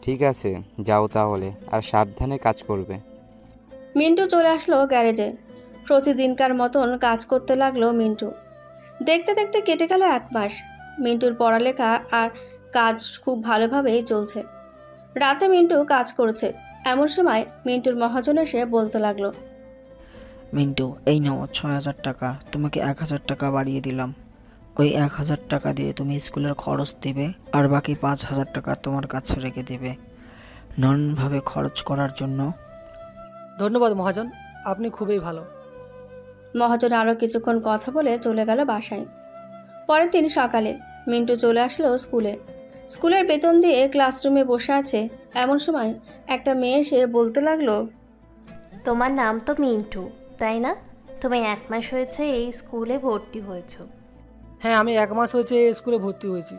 ঠিক আছে, যাও তাহলে, আর সাবধানে কাজ করবে। মিন্টু চলে আসলো গ্যারেজে। প্রতিদিনকার মতন কাজ করতে লাগলো মিন্টু। দেখতে দেখতে কেটে গেল 1 মাস। মিন্টুর পড়ালেখা আর কাজ খুব ভালোভাবেই চলছে। রাতে মিন্টু কাজ করছে। এমন সময় মিন্টুর মহাজন এসে বলতে লাগলো, মিন্টু, এই নাও 6,000 টাকা, তোমাকে 1,000 টাকা বাড়িয়ে দিলাম। ওই 1,000 টাকা দিয়ে তুমি স্কুলের খরচ দেবে, আর বাকি 5,000 টাকা তোমার কাছে রেখে দেবে নানানভাবে খরচ করার জন্য। ধন্যবাদ মহাজন, আপনি খুবই ভালো। মহাজন আরও কিছুক্ষণ কথা বলে চলে গেল বাসায়। পরের দিন সকালে মিন্টু চলে আসলো স্কুলে। স্কুলের বেতন দিয়ে ক্লাসরুমে বসে আছে। এমন সময় একটা মেয়ে এসে বলতে লাগলো, তোমার নাম তো মিন্টু, তাই না? তুমি 1 মাস হয়েছে এই স্কুলে ভর্তি হয়েছো। হ্যাঁ, আমি 1 মাস হয়েছে এই স্কুলে ভর্তি হয়েছি।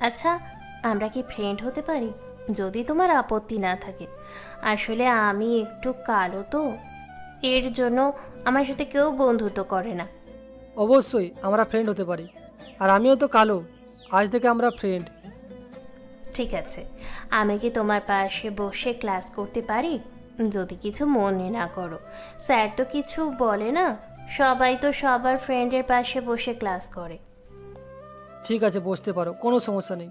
আচ্ছা, আমরা কি ফ্রেন্ড হতে পারি, যদি তোমার আপত্তি না থাকে? আসলে আমি একটু কালো তো, এর জন্য আমার সাথে কেউ বন্ধুত্ব করে না। অবশ্যই আমরা ফ্রেন্ড হতে পারি, আর আমিও তো কালো, আজ থেকে আমরা ফ্রেন্ড। ঠিক আছে, আমি কি তোমার পাশে বসে ক্লাস করতে পারি? যদি কিছু মনে না করো। স্যার তো কিছু বলে না, সবাই তো সবার ফ্রেন্ডের পাশে বসে ক্লাস করে। ঠিক আছে, বসতে পারো, কোনো সমস্যা নেই।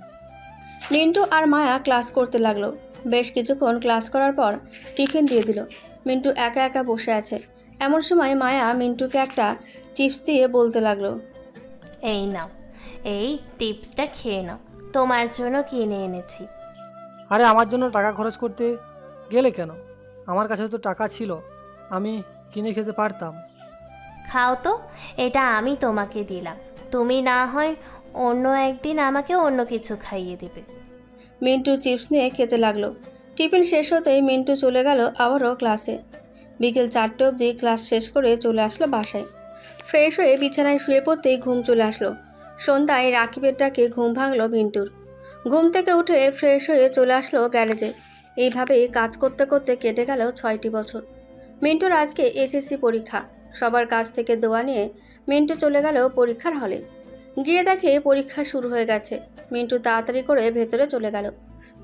মিন্টু আর মায়া ক্লাস করতে লাগলো। বেশ কিছুক্ষণ ক্লাস করার পর টিফিন দিয়ে দিল। মিন্টু একা একা বসে আছে। এমন সময় মায়া মিন্টুকে একটা চিপস দিয়ে বলতে লাগলো, এই নাও, এই টিপসটা খেয়ে নাও, তোমার জন্য কিনে এনেছি। আরে, আমার জন্য টাকা খরচ করতে গেলে কেন? আমার কাছে তো টাকা ছিল, আমি কিনে খেতে পারতাম। খাও তো, এটা আমি তোমাকে দিলাম, তুমি না হয় অন্য একদিন আমাকে অন্য কিছু খাইয়ে দেবে। মিন্টু চিপস নিয়ে খেতে লাগলো। টিফিন শেষ হতেই মিন্টু চলে গেল আবারও ক্লাসে। বিকেল 4টে অবধি ক্লাস শেষ করে চলে আসলো বাসায়। ফ্রেশ হয়ে বিছানায় শুয়ে পড়তেই ঘুম চলে আসলো। সন্ধ্যায় রাকিবের ডাকে ঘুম ভাঙলো মিন্টুর। ঘুম থেকে উঠে ফ্রেশ হয়ে চলে আসলো গ্যারেজে। এইভাবেই কাজ করতে করতে কেটে গেল 6টি বছর। মিন্টুর আজকে এসএসসি পরীক্ষা। সবার কাছ থেকে দোয়া নিয়ে মিন্টু চলে গেল পরীক্ষার হলে। গিয়ে দেখে পরীক্ষা শুরু হয়ে গেছে। মিন্টু তাড়াতাড়ি করে ভেতরে চলে গেল।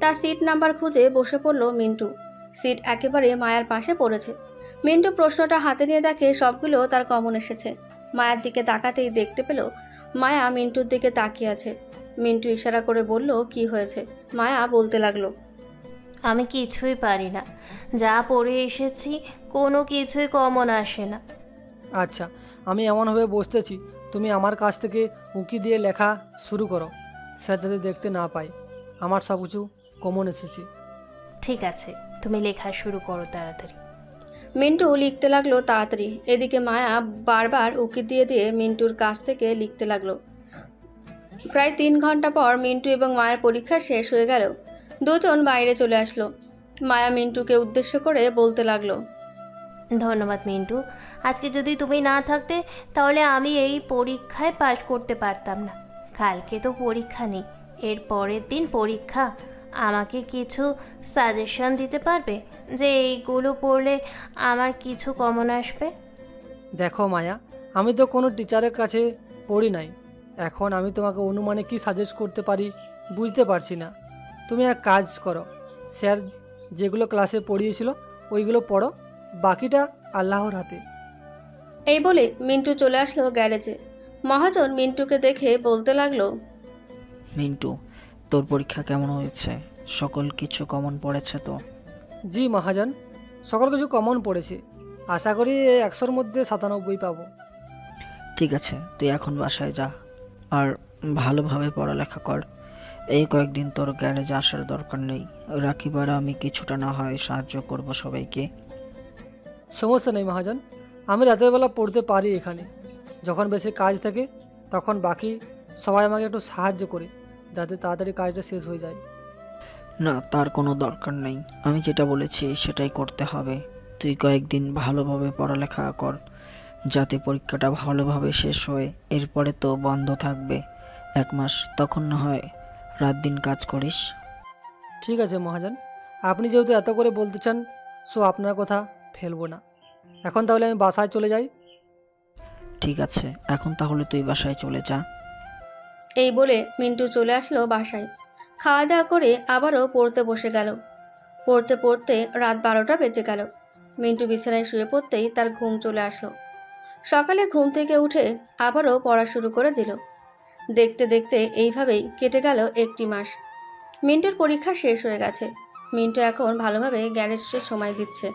তার সিট নাম্বার খুঁজে বসে পড়ল মিন্টু। সিট একেবারে মায়ার পাশে পড়েছে। মিন্টু প্রশ্নটা হাতে নিয়ে দেখে সবগুলো তার কমন এসেছে। মায়ার দিকে তাকাতেই দেখতে পেল মায়া মিন্টুর দিকে তাকিয়ে আছে। মিন্টু ইশারা করে বলল, কি হয়েছে? মায়া বলতে লাগলো, আমি কিছুই পারি না, যা পড়ে এসেছি কোনো কিছুই কমন আসে না। আচ্ছা, আমি এমনভাবে বসতেছি, তুমি আমার কাছ থেকে উঁকি দিয়ে লেখা শুরু করো, স্যার যাতে দেখতে না পায় আমার সব কিছু কমন এসেছে। ঠিক আছে, তুমি লেখা শুরু করো তাড়াতাড়ি। মিন্টু লিখতে লাগলো তাড়াতাড়ি। এদিকে মায়া বারবার উকি দিয়ে দিয়ে মিন্টুর কাছ থেকে লিখতে লাগলো। প্রায় 3 ঘন্টা পর মিন্টু এবং মায়ের পরীক্ষা শেষ হয়ে গেল। দুজন বাইরে চলে আসলো। মায়া মিন্টুকে উদ্দেশ্য করে বলতে লাগলো, ধন্যবাদ মিন্টু, আজকে যদি তুমি না থাকতে তাহলে আমি এই পরীক্ষায় পাশ করতে পারতাম না। কালকে তো পরীক্ষা নেই, এর পরের দিন পরীক্ষা। আমাকে কিছু সাজেশন দিতে পারবে যে এইগুলো পড়লে আমার কিছু কমন আসবে? দেখো মায়া, আমি তো কোনো টিচারের কাছে পড়ি নাই, এখন আমি তোমাকে অনুমানে কি সাজেস্ট করতে পারি বুঝতে পারছি না। তুমি এক কাজ করো, স্যার যেগুলো ক্লাসে পড়িয়েছিল ওইগুলো পড়ো, বাকিটা আল্লাহর হাতে। এই বলে মিন্টু চলে আসলো গ্যারেজে। মহাজন মিন্টুকে দেখে বলতে লাগলো, মিন্টু, তোর পরীক্ষা কেমন হয়েছে? সকল কিছু কমন পড়েছে তো? জি মহাজন, সকল কিছু কমন পড়েছে, আশা করি 100-র মধ্যে 97 পাবো। ঠিক আছে, তুই এখন বাসায় যা আর ভালোভাবে পড়ালেখা কর। এই কয়েকদিন তোর গ্যারেজে আসার দরকার নেই। রাখিবার আমি কিছুটা না হয় সাহায্য করব সবাইকে। সমস্যা নেই মহাজন, আমি রাতের বেলা পড়তে পারি এখানে। যখন বেশি কাজ থাকে তখন বাকি সবাই আমাকে একটু সাহায্য করে, যাতে তাড়াতাড়ি কাজটা শেষ হয়ে যায়। না, তার কোনো দরকার নেই। আমি যেটা বলেছি সেটাই করতে হবে। তুই কয়েকদিন ভালোভাবে পড়ালেখা কর, যাতে পরীক্ষাটা ভালোভাবে শেষ হয়ে এরপরে তো বন্ধ থাকবে 1 মাস, তখন না হয় রাত দিন কাজ করিস। ঠিক আছে মহাজন, আপনি যেহেতু এত করে বলতে চান, সো আপনার কথা ফেলবো না। এখন তাহলে আমি বাসায় চলে যাই। ঠিক আছে, এখন তাহলে তুই বাসায় চলে যা। এই বলে মিন্টু চলে আসলো বাসায়। খাওয়া দাওয়া করে আবারও পড়তে বসে গেল। পড়তে পড়তে রাত 12টা বেজে গেল। মিন্টু বিছানায় শুয়ে পড়তেই তার ঘুম চলে আসলো। সকালে ঘুম থেকে উঠে আবারও পড়া শুরু করে দিল। দেখতে দেখতে এইভাবেই কেটে গেল 1টি মাস। মিন্টুর পরীক্ষা শেষ হয়ে গেছে। মিন্টু এখন ভালোভাবে গ্যারেজে সময় দিচ্ছে।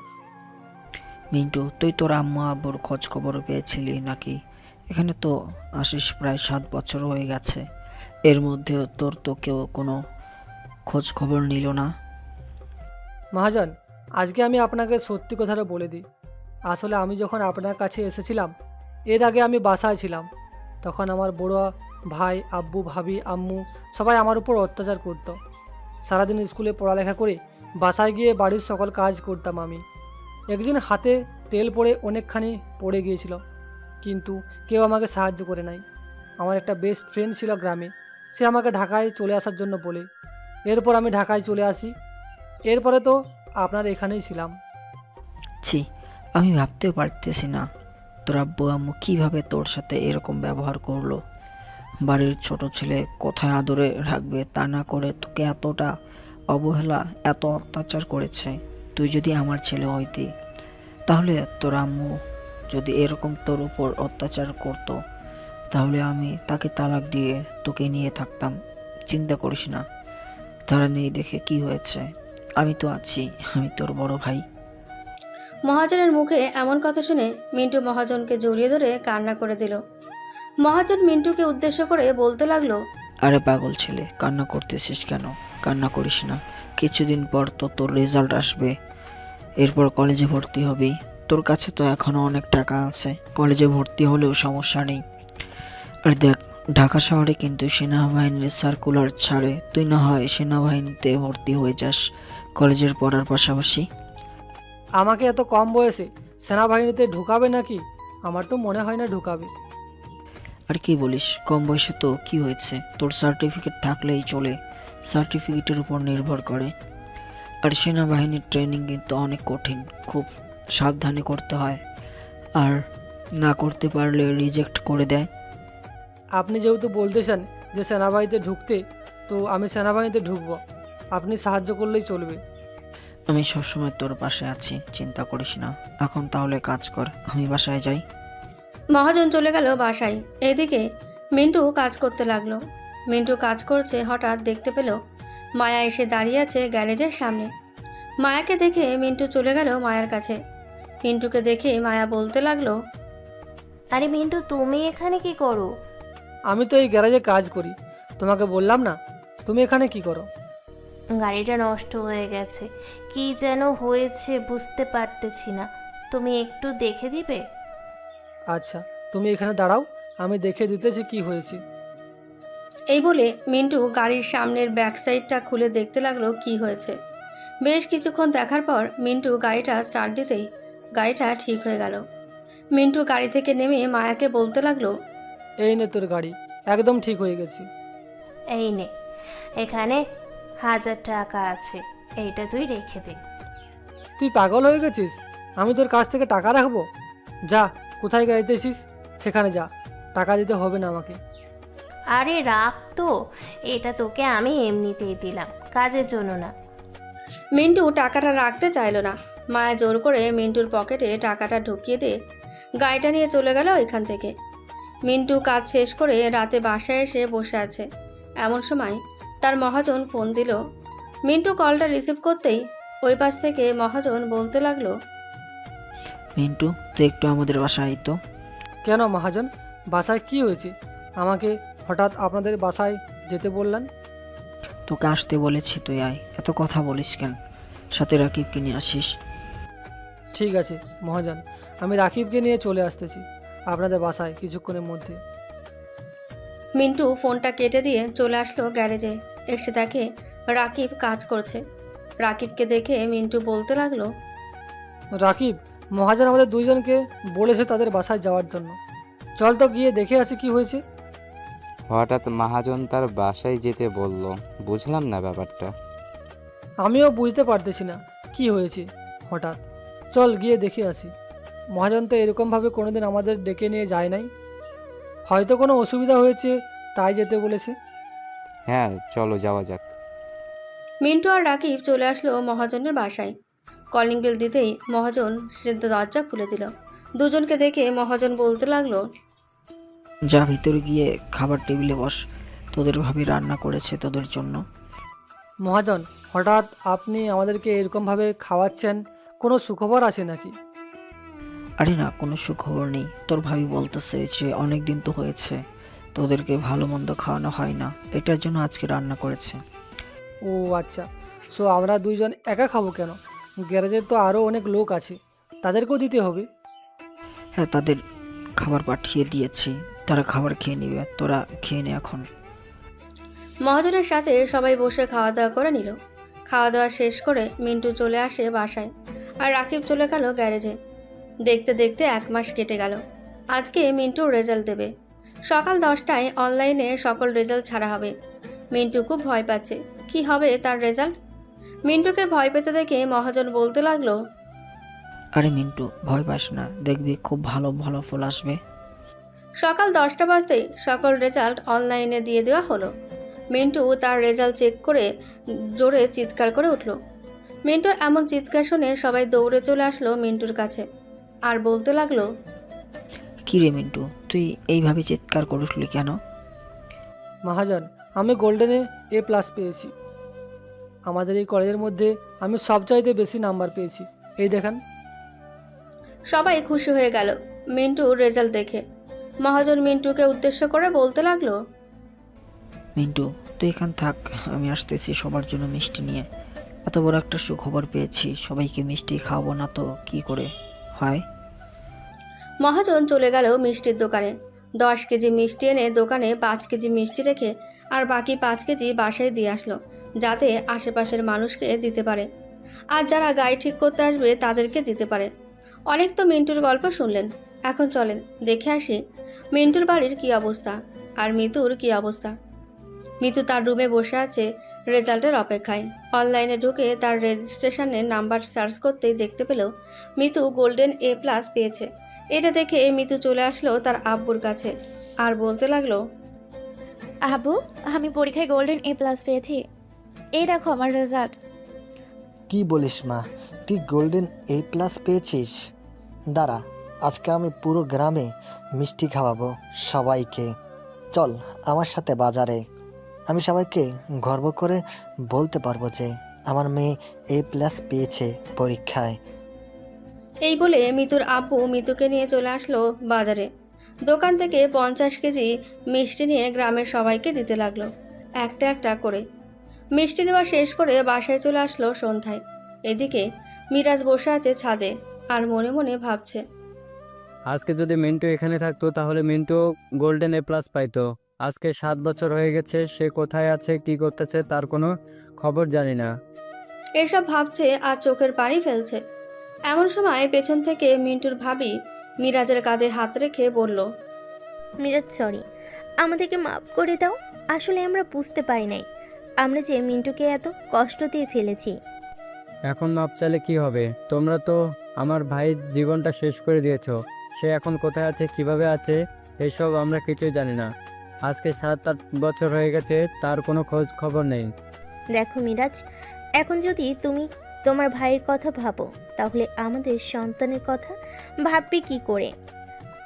মিন্টু, তুই তোর আম্মা আব্বুর খোঁজ খবর পেয়েছিলি নাকি? এখানে তো আসিস প্রায় 7 বছর হয়ে গেছে, এর মধ্যেও তোর তো কেউ কোনো খোঁজ খবর নিল না। মহাজন, আজকে আমি আপনাকে সত্যি কথাটা বলে দিই। আসলে আমি যখন আপনার কাছে এসেছিলাম, এর আগে আমি বাসায় ছিলাম। তখন আমার বড় ভাই, আব্বু, ভাবি, আম্মু সবাই আমার উপর অত্যাচার করতো। সারাদিন স্কুলে পড়ালেখা করে বাসায় গিয়ে বাড়ির সকল কাজ করতাম আমি। একদিন হাতে তেল পড়ে অনেকখানি পড়ে গিয়েছিল, কিন্তু কেউ আমাকে সাহায্য করে নাই। আমার একটা বেস্ট ফ্রেন্ড ছিল গ্রামে, সে আমাকে ঢাকায় চলে আসার জন্য বলে। এরপর আমি ঢাকায় চলে আসি। এরপরে তো আপনার এখানেই ছিলাম। ছি, আমি ভাবতেও পারতেছি না তোর আব্বু আম্মু কীভাবে তোর সাথে এরকম ব্যবহার করলো। বাড়ির ছোট ছেলে কোথায় আদরে রাখবে তা না করে তোকে এতটা অবহেলা, এত অত্যাচার করেছে। তুই যদি আমার ছেলে হইতি, তাহলে তোর আম্মু যদি এরকম তোর উপর অত্যাচার করতো, তাহলে আমি তাকে তালাক দিয়ে তোকে নিয়ে থাকতাম। চিন্তা করিস না, তারা নেই দেখে কি হয়েছে, আমি তো আছি, আমি তোর বড় ভাই। মহাজনের মুখে এমন কথা শুনে মিন্টু মহাজনকে জড়িয়ে ধরে কান্না করে দিল। মহাজন মিন্টুকে উদ্দেশ্য করে বলতে লাগলো, আরে পাগল ছেলে, কান্না করতেছিস কেন? কান্না করিস না, কিছুদিন পর তো তোর রেজাল্ট আসবে, এরপর কলেজে ভর্তি হবি। তোর কাছে তো এখনো অনেক টাকা আছে, কলেজে ভর্তি হলেও সমস্যা নেই। আর দেখ, ঢাকা শহরে কিন্তু সেনাবাহিনীর সার্কুলার ছাড়ে, তুই না হয় সেনাবাহিনীতে ভর্তি হয়ে যাস কলেজের পড়ার পাশাপাশি। আমাকে এত কম বয়সে সেনাবাহিনীতে ঢুকাবে নাকি? আমার তো মনে হয় না ঢুকাবে। আর কি বলিস, কম বয়সে তো কি হয়েছে, তোর সার্টিফিকেট থাকলেই চলে, সার্টিফিকেটের উপর নির্ভর করে। আর সেনাবাহিনীর ট্রেনিং কিন্তু অনেক কঠিন, খুব সাবধানে করতে হয়, আর না করতে পারলে রিজেক্ট করে দেয়। আপনি যেহেতু বলতেছেন যে সেনাবাহিনীতে ঢুকতে, তো আমি সেনাবাহিনীতে ঢুকবো। আপনি সাহায্য করলেই চলবে। আমি সবসময় তোর পাশে আছি, চিন্তা করিস না। এখন তাহলে কাজ কর, আমি বাসায় যাই। মহাজন চলে গেল বাসায়। এদিকে মিন্টু কাজ করতে লাগলো। মিন্টু কাজ করছে, হঠাৎ দেখতে পেল মায়া এসে দাঁড়িয়ে আছে গ্যারেজের সামনে। মায়াকে দেখে মিন্টু চলে গেল মায়ার কাছে। মিন্টুকে দেখে মায়া বলতে লাগলো, আরে মিন্টু, তুমি এখানে কি করো? আমি তো এই গ্যারেজে কাজ করি, তোমাকে বললাম না? তুমি এখানে কি করো? গাড়িটা নষ্ট হয়ে গেছে, কি যেন হয়েছে বুঝতে পারতেছি না, তুমি একটু দেখে দিবে? আচ্ছা, তুমি এখানে দাঁড়াও, আমি দেখে দিতেছি কি হয়েছে। এই বলে মিন্টু গাড়ির সামনের ব্যাক সাইডটা খুলে দেখতে লাগলো কি হয়েছে। বেশ কিছুক্ষণ দেখার পর মিন্টু গাড়িটা স্টার্ট দিতেই গাড়িটা ঠিক হয়ে গেল। মিন্টু গাড়ি থেকে নেমে মায়াকে বলতে লাগলো, এই নে তোর গাড়ি, একদম ঠিক হয়ে গেছে। এই নে, এখানে 1000 টাকা আছে, এইটা তুই রেখে দে। তুই পাগল হয়ে গেছিস? আমি তোর কাছ থেকে টাকা রাখবো? যা, কোথায় গাইতেছিস সেখানে যা, টাকা দিতে হবে না আমাকে। আরে রাখ তো, এটা তোকে আমি এমনিতেই দিলাম, কাজের জন্য না। মিন্টু টাকাটা রাখতে চাইল না। মায়া জোর করে মিন্টুর পকেটে টাকাটা ঢুকিয়ে দিয়ে গাড়িটা নিয়ে চলে গেল এখান থেকে। মিন্টু কাজ শেষ করে রাতে বাসায় এসে বসে আছে। এমন সময় তার মহাজন ফোন দিল। মিন্টু কলটা রিসিভ করতেই ওই পাশ থেকে মহাজন বলতে লাগলো, মিন্টু, তুই একটু আমাদের বাসায় আয় তো। কেন মহাজন, বাসায় কি হয়েছে? আমাকে হঠাৎ আপনাদের বাসায় যেতে বললেন? তোকে আসতে বলেছি, তুই আয়। এত কথা বলিস কেন? সাথে রাকিবকে নিয়ে আসিস। ঠিক আছে মহাজন, আমি রাকিবকে নিয়ে চলে আসতেছি আপনাদের বাসায় কিছুক্ষণের মধ্যে। মিন্টু ফোনটা কেটে দিয়ে চলে আসলো গ্যারেজে। এসে দেখে রাকিব কাজ করছে। রাকিবকে দেখে মিন্টু বলতে লাগলো, রাকিব, মহাজন আমাদের দুইজনকে বলেছে তাদের বাসায় যাওয়ার জন্য, চল তো গিয়ে দেখে আসি কি হয়েছে। হঠাৎ মহাজন তার বাসায় যেতে বলল, বুঝলাম না ব্যাপারটা। আমিও বুঝতে পারতেছি না কি হয়েছে হঠাৎ, চল গিয়ে দেখে আসি। মহাজন তো এরকমভাবে কোনোদিন আমাদের ডেকে নিয়ে যায় নাই, হয়তো কোনো অসুবিধা হয়েছে তাই যেতে বলেছে। হ্যাঁ চলো যাওয়া যাক। মিন্টু আর রাকিব চলে আসলো মহাজনের বাসায়। কলিং বেল দিতেই মহাজন সে দরজা খুলে দিল। দুজনকে দেখে মহাজন বলতে লাগলো, যা ভিতরে গিয়ে খাবার টেবিলে বস, তোদের ভাবি রান্না করেছে তোদের জন্য। মহাজন, হঠাৎ আপনি আমাদেরকে এরকমভাবে খাওয়াচ্ছেন, কোনো সুখবর আছে নাকি? আরে না, কোনো সুখবর নেই। তোর ভাবি বলতেছে যে অনেক দিন তো হয়েছে তোদেরকে ভালো মন্দ খাওয়ানো হয় না, এটার জন্য আজকে রান্না করেছে। ও আচ্ছা, সো আমরা দুইজন একা খাবো কেন? গ্যারেজের তো আরও অনেক লোক আছে, তাদেরকেও দিতে হবে। হ্যাঁ, তাদের খাবার পাঠিয়ে দিয়েছি, তারা খাবার খেয়ে নিবে, তোরা খেয়ে নে এখন। মহাজনের সাথে সবাই বসে খাওয়া দাওয়া করে নিল। খাওয়া দাওয়া শেষ করে মিন্টু চলে আসে বাসায়, আর রাকিব চলে গেল গ্যারেজে। দেখতে দেখতে 1 মাস কেটে গেল। আজকে মিন্টুর রেজাল্ট দেবে। সকাল 10টায় অনলাইনে সকল রেজাল্ট ছাড়া হবে। মিন্টু খুব ভয় পাচ্ছে, কি হবে তার রেজাল্ট। মিন্টুকে ভয় পেতে দেখে মহাজন বলতে লাগলো, আরে মিন্টু, ভয় পাস না, দেখবি খুব ভালো ভালো ফল আসবে। সকাল 10টা বাজতেই সকল রেজাল্ট অনলাইনে দিয়ে দেওয়া হলো। মিন্টু তার রেজাল্ট চেক করে জোরে চিৎকার করে উঠল। মিন্টুর এমন চিৎকার শুনে সবাই দৌড়ে চলে আসলো মিন্টুর কাছে, আর বলতে লাগলো, কি রে মিন্টু, তুই এইভাবে চিৎকার করলি কেন? মহাজন, আমি গোল্ডেনে A+ পেয়েছি। আমাদের এই কলেজের মধ্যে আমি সবচাইতে বেশি নাম্বার পেয়েছি, এই দেখেন। সবাই খুশি হয়ে গেল মিন্টুর রেজাল্ট দেখে। মহাজন মিন্টুকে উদ্দেশ্য করে বলতে লাগলো, মিন্টু তুই এখান থাক, আমি আসতেছি সবার জন্য মিষ্টি নিয়ে। এত বড় একটা সুখবর পেয়েছি, সবাইকে মিষ্টি খাওয়াবো না তো কি করে হয়। মহাজন চলে গেল মিষ্টির দোকানে। 10 কেজি মিষ্টি এনে দোকানে 5 কেজি মিষ্টি রেখে আর বাকি 5 কেজি বাসায় দিয়ে আসলো, যাতে আশেপাশের মানুষকে দিতে পারে, আর যারা গাড়ি ঠিক করতে আসবে তাদেরকে দিতে পারে। অনেক তো মিন্টুর গল্প শুনলেন, এখন চলেন দেখে আসি মিন্টুর বাড়ির কি অবস্থা আর মিতুর কি অবস্থা। মিতু তার রুমে বসে আছে রেজাল্টের অপেক্ষায়। অনলাইনে ঢুকে তার রেজিস্ট্রেশনের নাম্বার সার্চ করতেই দেখতে পেল মিতু গোল্ডেন A+ পেয়েছে। এটা দেখে মিতু চলে আসলো তার আব্বুর কাছে, আর বলতে লাগলো, আব্বু, আমি পরীক্ষায় গোল্ডেন A+ পেয়েছি, এই দেখো আমার রেজাল্ট। কি বলিস মা, তুই গোল্ডেন A+ পেয়েছিস? দাঁড়া, আজকে আমি পুরো গ্রামে মিষ্টি খাওয়াবো সবাইকে। চল আমার সাথে বাজারে, আমি সবাইকে গর্ব করে বলতে পারবো যে আমার মেয়ে A+ পেয়েছে পরীক্ষায়। এই বলে মিতুর আব্বু মিতুকে নিয়ে চলে আসলো বাজারে। দোকান থেকে 50 কেজি মিষ্টি নিয়ে গ্রামের সবাইকে দিতে লাগলো, একটা একটা করে। মিষ্টি দেওয়া শেষ করে বাসায় চলে আসলো সন্ধ্যায়। এদিকে মিরাজ বসে আছে ছাদে, আর মনে মনে ভাবছে, আজকে যদি মিন্টু এখানে থাকতো তাহলে মিন্টু গোল্ডেন A+ পাইতো। আজকে 7 বছর হয়ে গেছে, সে কোথায় আছে কি করতেছে তার কোনো খবর জানি না। এসব ভাবছে আর চোখের পানি ফেলছে। এমন সময় পেছন থেকে মিন্টুর ভাবি মিরাজের কাঁধে হাত রেখে বলল, মিরাজ সরি, আমাদেরকে মাফ করে দাও। আসলে আমরা বুঝতে পারি নাই আমরা যে মিন্টুকে এত কষ্ট দিয়ে ফেলেছি। এখন মাপ চাইলে কি হবে? তোমরা তো আমার ভাইয়ের জীবনটা শেষ করে দিয়েছো। সে এখন কোথায় আছে কিভাবে আছে এসব আমরা কিছুই জানি না। আজকে 7-8 বছর হয়ে গেছে, তার কোনো খোঁজ খবর নেই। দেখো মিরাজ, এখন যদি তুমি তোমার ভাইয়ের কথা ভাবো তাহলে আমাদের সন্তানের কথা ভাববে কি করে?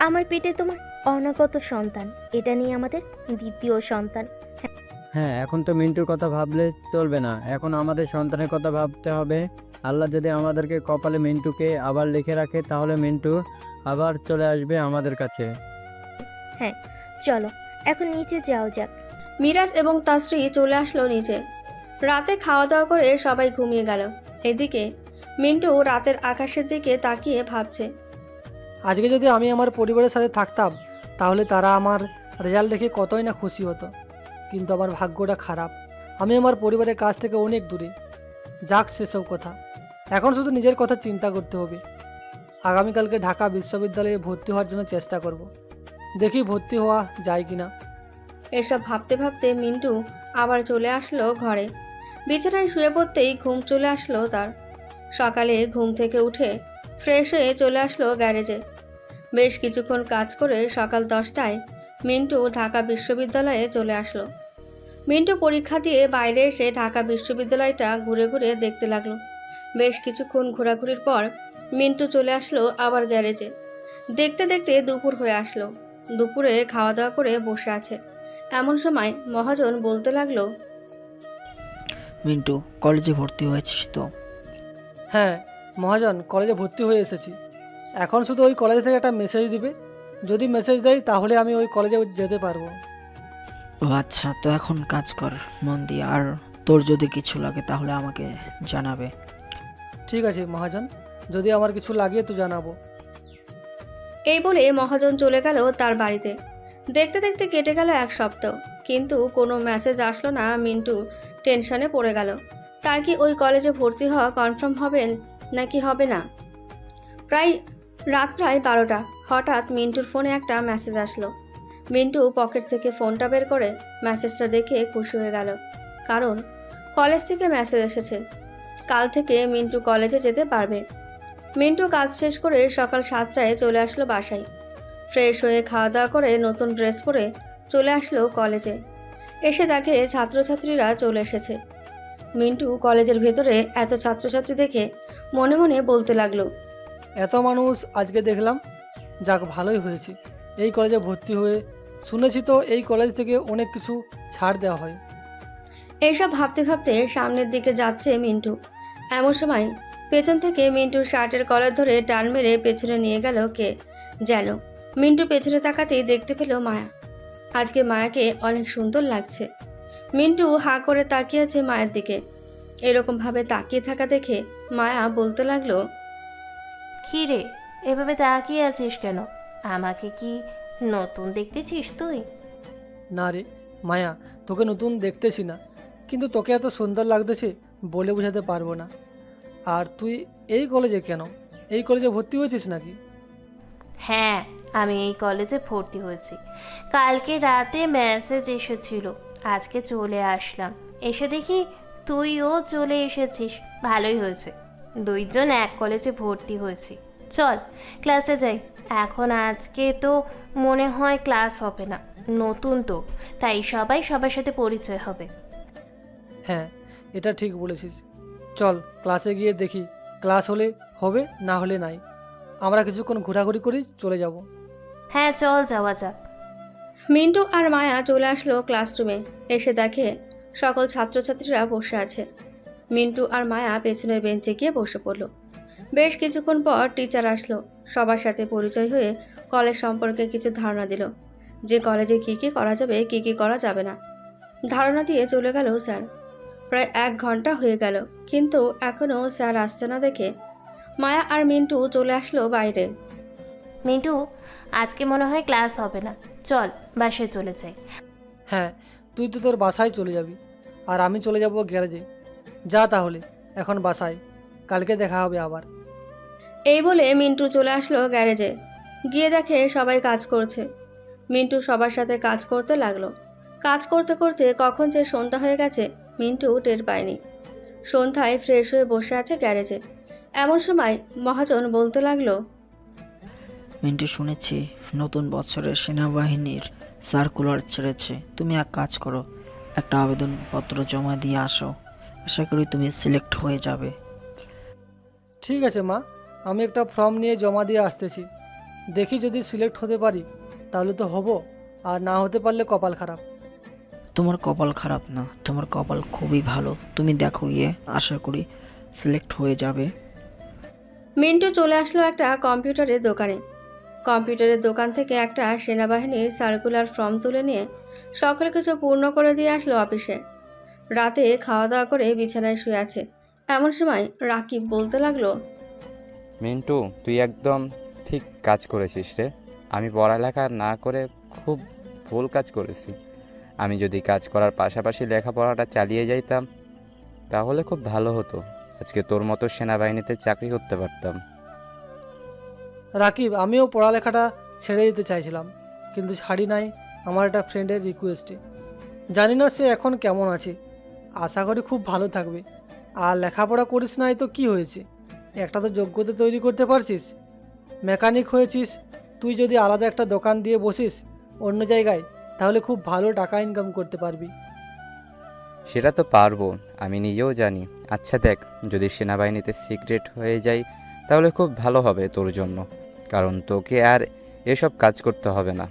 আমার পেটে তোমার অনাগত সন্তান, এটা নিয়ে আমাদের দ্বিতীয় সন্তান। হ্যাঁ, এখন তো মিন্টুর কথা ভাবলে চলবে না, এখন আমাদের সন্তানের কথা ভাবতে হবে। আল্লাহ যদি আমাদেরকে কপালে মিন্টুকে আবার লিখে রাখে তাহলে মিন্টু আবার চলে আসবে আমাদের কাছে। হ্যাঁ চলো এখন নিচে যাও যাক। মিরাজ এবং তার স্ত্রী চলে আসলো নিচে। রাতে খাওয়া দাওয়া করে সবাই ঘুমিয়ে গেল। এদিকে মিন্টু রাতের আকাশের দিকে তাকিয়ে ভাবছে, আজকে যদি আমি আমার পরিবারের সাথে থাকতাম তাহলে তারা আমার রেজাল্ট দেখে কতই না খুশি হতো, কিন্তু আমার ভাগ্যটা খারাপ। আমি আমার পরিবারের কাছ থেকে অনেক দূরে। যাক সেসব কথা, এখন শুধু নিজের কথা চিন্তা করতে হবে। আগামীকালকে ঢাকা বিশ্ববিদ্যালয়ে ভর্তি হওয়ার জন্য চেষ্টা করব। দেখি ভর্তি হওয়া যায় কিনা। এসব ভাবতে ভাবতে মিন্টু আবার চলে আসলো ঘরে। বিছানায় শুয়ে পড়তেই ঘুম চলে আসলো তার। সকালে ঘুম থেকে উঠে ফ্রেশ হয়ে চলে আসলো গ্যারেজে। বেশ কিছুক্ষণ কাজ করে সকাল 10টায় মিন্টু ঢাকা বিশ্ববিদ্যালয়ে চলে আসলো। মিন্টু পরীক্ষা দিয়ে বাইরে এসে ঢাকা বিশ্ববিদ্যালয়টা ঘুরে ঘুরে দেখতে লাগলো। বেশ কিছুক্ষণ ঘোরাঘুরির পর মিন্টু চলে আসলো আবার গ্যারেজে। দেখতে দেখতে দুপুর হয়ে আসলো। দুপুরে খাওয়া দাওয়া করে বসে আছে। এমন সময় মহাজন বলতে লাগলো, মিন্টু, কলেজে ভর্তি হয়েছিস তো? হ্যাঁ মহাজন, কলেজে ভর্তি হয়ে এসেছি। এখন শুধু ওই কলেজ থেকে একটা মেসেজ দিবে। যদি মেসেজ দেয় তাহলে আমি ওই কলেজে যেতে পারবো। ও আচ্ছা, তো এখন কাজ কর মন দিয়ে, আর তোর যদি কিছু লাগে তাহলে আমাকে জানাবে। ঠিক আছে মহাজন, যদি আমার কিছু লাগে তো জানাবো। এই বলে মহাজন চলে গেল তার বাড়িতে। দেখতে দেখতে কেটে গেল 1 সপ্তাহ, কিন্তু কোনো মেসেজ আসলো না। মিন্টু টেনশনে পড়ে গেল। তার কি ওই কলেজে ভর্তি হওয়া কনফার্ম হবে নাকি হবে না? রাত প্রায় 12টা। হঠাৎ মিন্টুর ফোনে একটা মেসেজ আসলো। মিন্টু পকেট থেকে ফোনটা বের করে মেসেজটা দেখে খুশি হয়ে গেল, কারণ কলেজ থেকে মেসেজ এসেছে। কাল থেকে মিন্টু কলেজে যেতে পারবে। মিন্টু কাজ শেষ করে সকাল 7টায় চলে আসলো বাসায়। ফ্রেশ হয়ে খাওয়া দাওয়া করে নতুন ড্রেস পরে চলে আসলো কলেজে। এসে দেখে ছাত্রছাত্রীরা চলে এসেছে। মিন্টু কলেজের ভেতরে এত ছাত্রছাত্রী দেখে মনে মনে বলতে লাগলো, এত মানুষ আজকে দেখলাম, যাক ভালোই হয়েছে এই কলেজে ভর্তি হয়ে। শুনেছি তো এই কলেজ থেকে অনেক কিছু ছাড় দেওয়া হয়। এইসব ভাবতে ভাবতে সামনের দিকে যাচ্ছে মিন্টু। এমন সময় পেছন থেকে মিন্টুর শার্টের কলার ধরে টান মেরে পেছনে নিয়ে গেল কে যেন। মিন্টু পেছনে তাকাতেই দেখতে পেল মায়া। আজকে মায়াকে অনেক সুন্দর লাগছে। মিন্টু হাঁ করে তাকিয়ে আছে মায়ের দিকে। এরকমভাবে তাকিয়ে থাকা দেখে মায়া বলতে লাগলো, কী রে, এভাবে তাকিয়ে আছিস কেন? আমাকে কি নতুন দেখতেছিস তুই? না রে মায়া, তোকে নতুন দেখতেছি না, কিন্তু তোকে এত সুন্দর লাগতেছে বলে বোঝাতে পারবো না। আর তুই এই কলেজে কেন? এই কলেজে ভর্তি হয়েছিস নাকি? হ্যাঁ, আমি এই কলেজে ভর্তি হয়েছি। কালকে রাতে মেসেজ এসেছিল, আজকে চলে আসলাম। এসে দেখি তুইও চলে এসেছিস, ভালোই হয়েছে। দুইজন এক কলেজে ভর্তি হয়েছি। চল ক্লাসে যাই। এখন আজকে তো মনে হয় ক্লাস হবে না, নতুন তো, তাই সবাই সবার সাথে পরিচয় হবে। হ্যাঁ, এটা ঠিক বলেছিস। চল ক্লাসে গিয়ে দেখি, ক্লাস হলে হবে, না হলে নাই। আমরা কিছুক্ষণ ঘোরাঘুরি করি, চলে যাব। হ্যাঁ চল, যাওয়া যাক। মিন্টু আর মায়া চলে আসলো ক্লাসরুমে। এসে দেখে সকল ছাত্রছাত্রীরা বসে আছে। মিন্টু আর মায়া পেছনের বেঞ্চে গিয়ে বসে পড়ল। বেশ কিছুক্ষণ পর টিচার আসলো। সবার সাথে পরিচয় হয়ে কলেজ সম্পর্কে কিছু ধারণা দিল, যে কলেজে কী কী করা যাবে কী কী করা যাবে না। ধারণা দিয়ে চলে গেল স্যার। প্রায় 1 ঘন্টা হয়ে গেল, কিন্তু এখনও স্যার আসছে না দেখে মায়া আর মিন্টু চলে আসলো বাইরে। মিন্টু, আজকে মনে হয় ক্লাস হবে না, চল বাসায় চলে যাই। হ্যাঁ, তুই তো তোর বাসায় চলে যাবি, আর আমি চলে যাব গ্যারেজে। যা তাহলে এখন বাসায়, কালকে দেখা হবে আবার। এই বলে মিন্টু চলে আসলো গ্যারেজে। গিয়ে দেখে সবাই কাজ করছে। মিন্টু সবার সাথে কাজ করতে লাগলো। কাজ করতে করতে কখন যে সন্ধ্যা হয়ে গেছে মিন্টু টের পায়নি। সন্ধ্যায় ফ্রেশ হয়ে বসে আছে গ্যারেজে। এমন সময় মহাজন বলতে লাগলো, মিন্টু, শুনেছি নতুন বছরের সেনাবাহিনীর সার্কুলার ছেড়েছে। তুমি এক কাজ করো, একটা আবেদনপত্র জমা দিয়ে আসো। আশা করি তুমি সিলেক্ট হয়ে যাবে। ঠিক আছে মা, আমি একটা ফর্ম নিয়ে জমা দিয়ে আসতেছি। দেখি যদি সিলেক্ট হতে পারি তাহলে তো হবো, আর না হতে পারলে কপাল খারাপ। তোমার কপাল খারাপ না, তোমার কপাল খুবই ভালো। তুমি দেখো গিয়ে, আশা করি সিলেক্ট হয়ে যাবে। মিন্টু চলে আসলো একটা কম্পিউটারের দোকানে। কম্পিউটারের দোকান থেকে একটা সেনাবাহিনীর সার্কুলার ফর্ম তুলে নিয়ে সকল কিছু পূর্ণ করে দিয়ে আসলো অফিসে। রাতে খাওয়া দাওয়া করে বিছানায় শুয়ে আছে। এমন সময় রাকিব বলতে লাগলো, মিন্টু তুই একদম ঠিক কাজ করেছিস রে। আমি পড়ালেখা না করে খুব ভুল কাজ করেছি। আমি যদি কাজ করার পাশাপাশি লেখাপড়াটা চালিয়ে যাইতাম তাহলে খুব ভালো হতো। আজকে তোর মতো সেনাবাহিনীতে চাকরি করতে পারতাম। রাকিব, আমিও পড়ালেখাটা ছেড়ে দিতে চাইছিলাম, কিন্তু ছাড়ি নাই আমার একটা ফ্রেন্ডের রিকোয়েস্টে। জানি না সে এখন কেমন আছে, আশা করি খুব ভালো থাকবে। আর লেখাপড়া করিস নাই তো কি হয়েছে, একটা তো যোগ্যতা তৈরি করতে পারছিস। মেকানিক হয়েছিস, তুই যদি আলাদা একটা দোকান দিয়ে বসিস অন্য জায়গায় তাহলে খুব ভালো টাকা ইনকাম করতে পারবি। সেটা তো পারবো, আমি নিজেও জানি। আচ্ছা দেখ, যদি সেনাবাহিনীতে সিক্রেট হয়ে যাই তাহলে খুব ভালো হবে তোর জন্য, কারণ তোকে আর এসব কাজ করতে হবে না।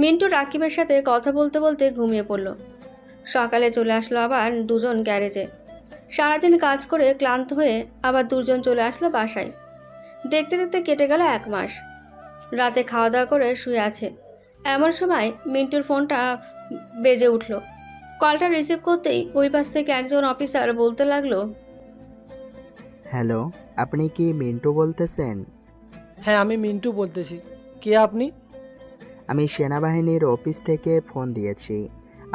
মিন্টু রাকিবের সাথে কথা বলতে বলতে ঘুমিয়ে পড়ল। সকালে চলে আসলো আবার দুজন গ্যারেজে। সারাদিন কাজ করে ক্লান্ত হয়ে আবার দুজন চলে আসলো বাসায়। দেখতে দেখতে কেটে গেল 1 মাস। রাতে খাওয়া দাওয়া করে শুয়ে আছে। এমন সময় মিন্টুর ফোনটা বেজে উঠল। কলটা রিসিভ করতেই ওই পাশ থেকে একজন অফিসার বলতে লাগলো, হ্যালো, আপনি কি মিন্টু বলতেছেন? হ্যাঁ, আমি মিন্টু বলতেছি। কে আপনি? আমি সেনাবাহিনীর অফিস থেকে ফোন দিয়েছি।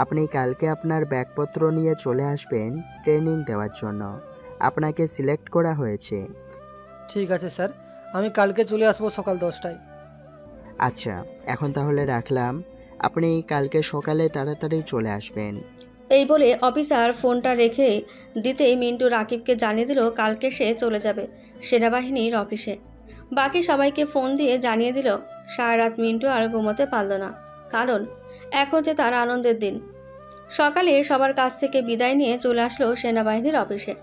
আপনি কালকে আপনার ব্যাগপত্র নিয়ে চলে আসবেন ট্রেনিং দেওয়ার জন্য। আপনাকে সিলেক্ট করা হয়েছে। ঠিক আছে স্যার, আমি কালকে চলে আসবো সকাল 10টায়। আচ্ছা, এখন তাহলে রাখলাম। আপনি কালকে সকালে তাড়াতাড়ি চলে আসবেন। এই বলে অফিসার ফোনটা রেখে দিতেই মিন্টু রাকিবকে জানিয়ে দিল কালকে সে চলে যাবে সেনাবাহিনীর অফিসে। বাকি সবাইকে ফোন দিয়ে জানিয়ে দিল। সারা রাত মিন্টু আর ঘুমোতে পারল না, কারণ এখন যে তার আনন্দের দিন। সকালে সবার কাছ থেকে বিদায় নিয়ে চলে আসলো সেনাবাহিনীর অফিসে।